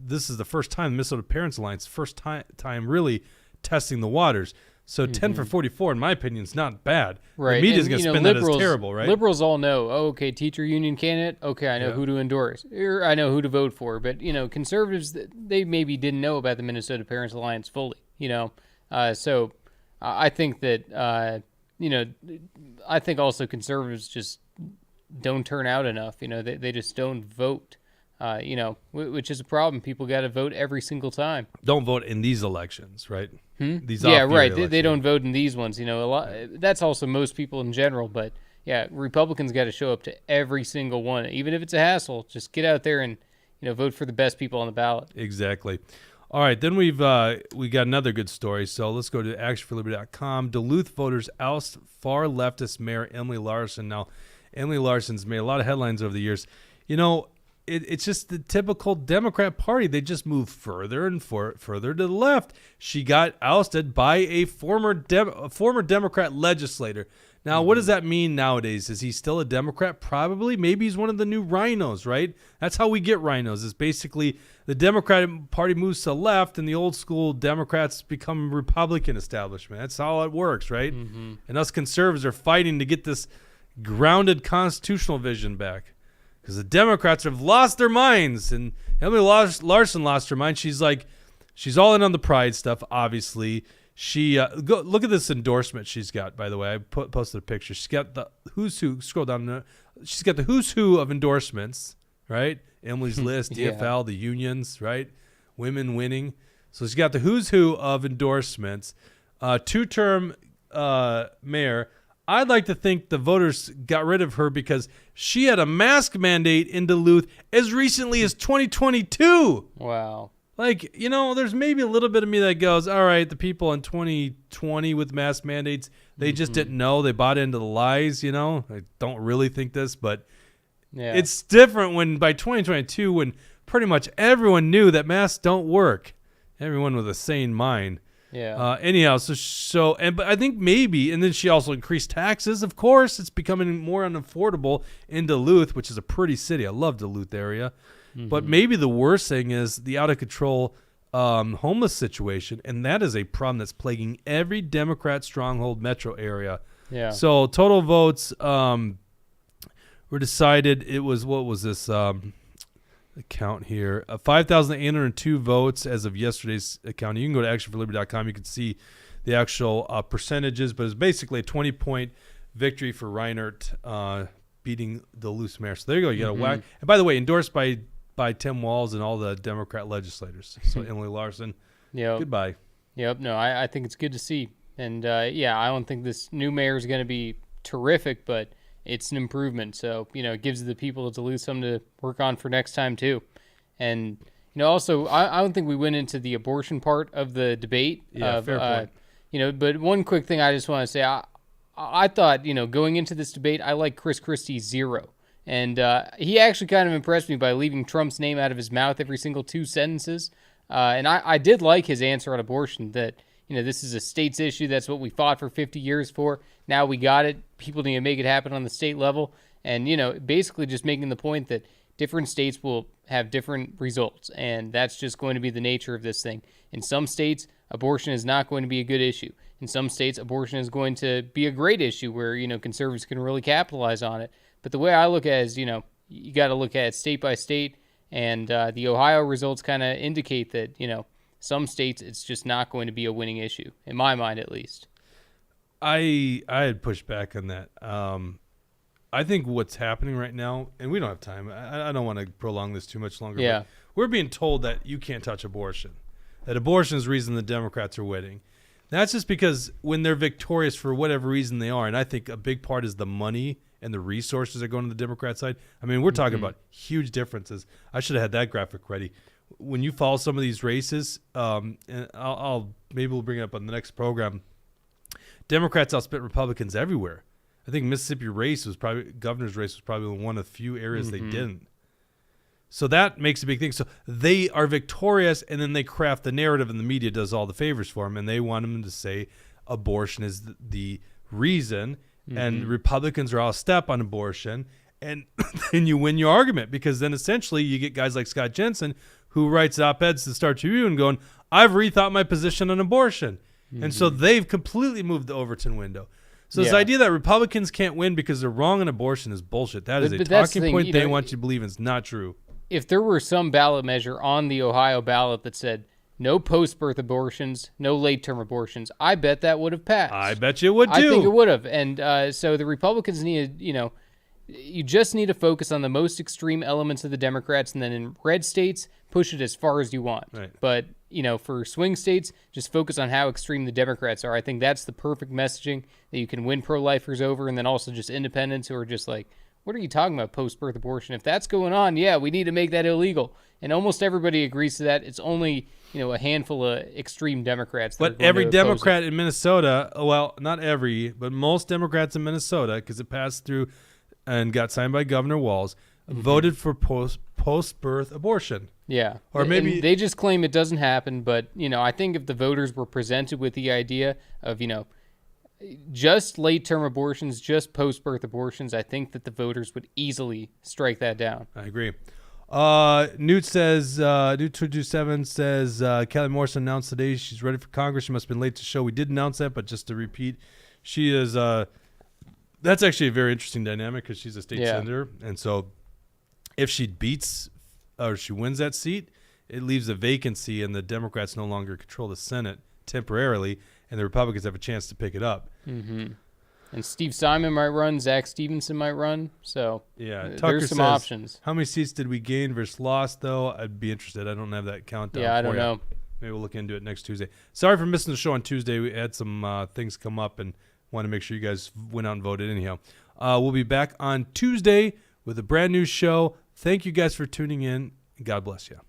Speaker 1: this is the first time, Minnesota Parents Alliance, first time really testing the waters. So 10 for 44, in my opinion, is not bad.
Speaker 2: Right.
Speaker 1: The media's going to spin that as terrible, right?
Speaker 2: Liberals all know, okay, teacher union candidate, okay, I know who to endorse, or I know who to vote for. But, conservatives, they maybe didn't know about the Minnesota Parents Alliance fully, So I think that, I think also conservatives just don't turn out enough. They just don't vote. Which is a problem. People got to vote every single time.
Speaker 1: Don't vote in these elections, right? These
Speaker 2: right.
Speaker 1: elections.
Speaker 2: They don't vote in these ones. A lot. That's also most people in general. But yeah, Republicans got to show up to every single one, even if it's a hassle. Just get out there and vote for the best people on the ballot.
Speaker 1: Exactly. All right, then we got another good story. So let's go to actionforliberty.com. Duluth voters oust far leftist Mayor Emily Larson. Now, Emily Larson's made a lot of headlines over the years. It's just the typical Democrat Party. They just move further and further to the left. She got ousted by a former Democrat legislator. Now, what does that mean nowadays? Is he still a Democrat? Probably. Maybe he's one of the new rhinos, right? That's how we get rhinos, is basically the Democratic Party moves to the left and the old school Democrats become Republican establishment. That's how it works, right? And us conservatives are fighting to get this grounded constitutional vision back. Because the Democrats have lost their minds, and Emily Larson lost her mind. She's all in on the pride stuff, obviously. She look at this endorsement she's got, by the way. I posted a picture. She's got the who's who. Scroll down. She's got the who's who of endorsements, right? Emily's List, DFL, the unions, right? Women winning. So she's got the who's who of endorsements. Two-term mayor. I'd like to think the voters got rid of her because she had a mask mandate in Duluth as recently as 2022.
Speaker 2: Wow.
Speaker 1: There's maybe a little bit of me that goes, all right, the people in 2020 with mask mandates, they just didn't know. They bought into the lies, I don't really think this, but it's different when by 2022, when pretty much everyone knew that masks don't work. Everyone with a sane mind.
Speaker 2: Yeah.
Speaker 1: Anyhow, but I think maybe, and then she also increased taxes. Of course, it's becoming more unaffordable in Duluth, which is a pretty city. I love Duluth area. But maybe the worst thing is the out of control homeless situation, and that is a problem that's plaguing every Democrat stronghold metro area.
Speaker 2: Yeah.
Speaker 1: So total votes were decided. It was, what was this? Account here, 5,802 votes as of yesterday's account. You can go to actionforliberty.com. You can see the actual percentages, but it's basically a 20-point victory for Reinert beating the loose mayor. So there you go. You got a whack. And by the way, endorsed by Tim Walz and all the Democrat legislators. So Emily Larson, goodbye.
Speaker 2: Yep. No, I think it's good to see. And I don't think this new mayor is going to be terrific, but it's an improvement. So, it gives the people of Duluth something to work on for next time, too. And, also, I don't think we went into the abortion part of the debate.
Speaker 1: Yeah, fair point.
Speaker 2: But one quick thing I just want to say, I thought, going into this debate, I like Chris Christie 0. And he actually kind of impressed me by leaving Trump's name out of his mouth every single 2 sentences. And I did like his answer on abortion, that, this is a state's issue. That's what we fought for 50 years for. Now we got it. People need to make it happen on the state level. And, basically just making the point that different states will have different results. And that's just going to be the nature of this thing. In some states, abortion is not going to be a good issue. In some states, abortion is going to be a great issue where, conservatives can really capitalize on it. But the way I look at it is, you got to look at it state by state. And the Ohio results kind of indicate that, some states it's just not going to be a winning issue, in my mind at least.
Speaker 1: I had pushed back on that. I think what's happening right now, and we don't have time. I don't want to prolong this too much longer.
Speaker 2: Yeah.
Speaker 1: But we're being told that you can't touch abortion. That abortion is the reason the Democrats are winning. That's just because when they're victorious for whatever reason they are, and I think a big part is the money and the resources that are going to the Democrat side. I mean, we're talking about huge differences. I should have had that graphic ready. When you follow some of these races, and maybe we'll bring it up on the next program, Democrats outspent Republicans everywhere. I think Mississippi governor's race was probably one of the few areas they didn't. So that makes a big thing. So they are victorious, and then they craft the narrative, and the media does all the favors for them, and they want them to say abortion is the reason, and Republicans are all step on abortion, and then you win your argument, because then essentially you get guys like Scott Jensen who writes op-eds to the Star Tribune going, I've rethought my position on abortion. And so they've completely moved the Overton window. So this idea that Republicans can't win because they're wrong on abortion is bullshit. That is a talking point they want you to believe is not true.
Speaker 2: If there were some ballot measure on the Ohio ballot that said no post-birth abortions, no late-term abortions, I bet that would have passed.
Speaker 1: I bet you it would too.
Speaker 2: I think it would have. And so the Republicans need, you just need to focus on the most extreme elements of the Democrats, and then in red states, push it as far as you want.
Speaker 1: Right.
Speaker 2: But, for swing states, just focus on how extreme the Democrats are. I think that's the perfect messaging that you can win pro-lifers over, and then also just independents who are just like, what are you talking about, post-birth abortion? If that's going on, yeah, we need to make that illegal. And almost everybody agrees to that. It's only, a handful of extreme Democrats.
Speaker 1: But every Democrat in Minnesota, well, not every, but most Democrats in Minnesota, because it passed through and got signed by Governor Walz, voted for post-birth abortion.
Speaker 2: Yeah.
Speaker 1: Or maybe
Speaker 2: they just claim it doesn't happen. But, I think if the voters were presented with the idea of, just late-term abortions, just post-birth abortions, I think that the voters would easily strike that down.
Speaker 1: I agree. Newt 227 says, Kelly Morrison announced today she's ready for Congress. She must have been late to show. We did announce that, but just to repeat, she is, that's actually a very interesting dynamic because she's a state senator. And so if she beats or she wins that seat, it leaves a vacancy and the Democrats no longer control the Senate temporarily, and the Republicans have a chance to pick it up.
Speaker 2: And Steve Simon might run, Zach Stevenson might run. So
Speaker 1: Tucker
Speaker 2: there's some options.
Speaker 1: How many seats did we gain versus lost, though? I'd be interested. I don't have that countdown.
Speaker 2: Yeah, I don't know.
Speaker 1: Maybe we'll look into it next Tuesday. Sorry for missing the show on Tuesday. We had some things come up and want to make sure you guys went out and voted anyhow. We'll be back on Tuesday with a brand new show. Thank you guys for tuning in. God bless you.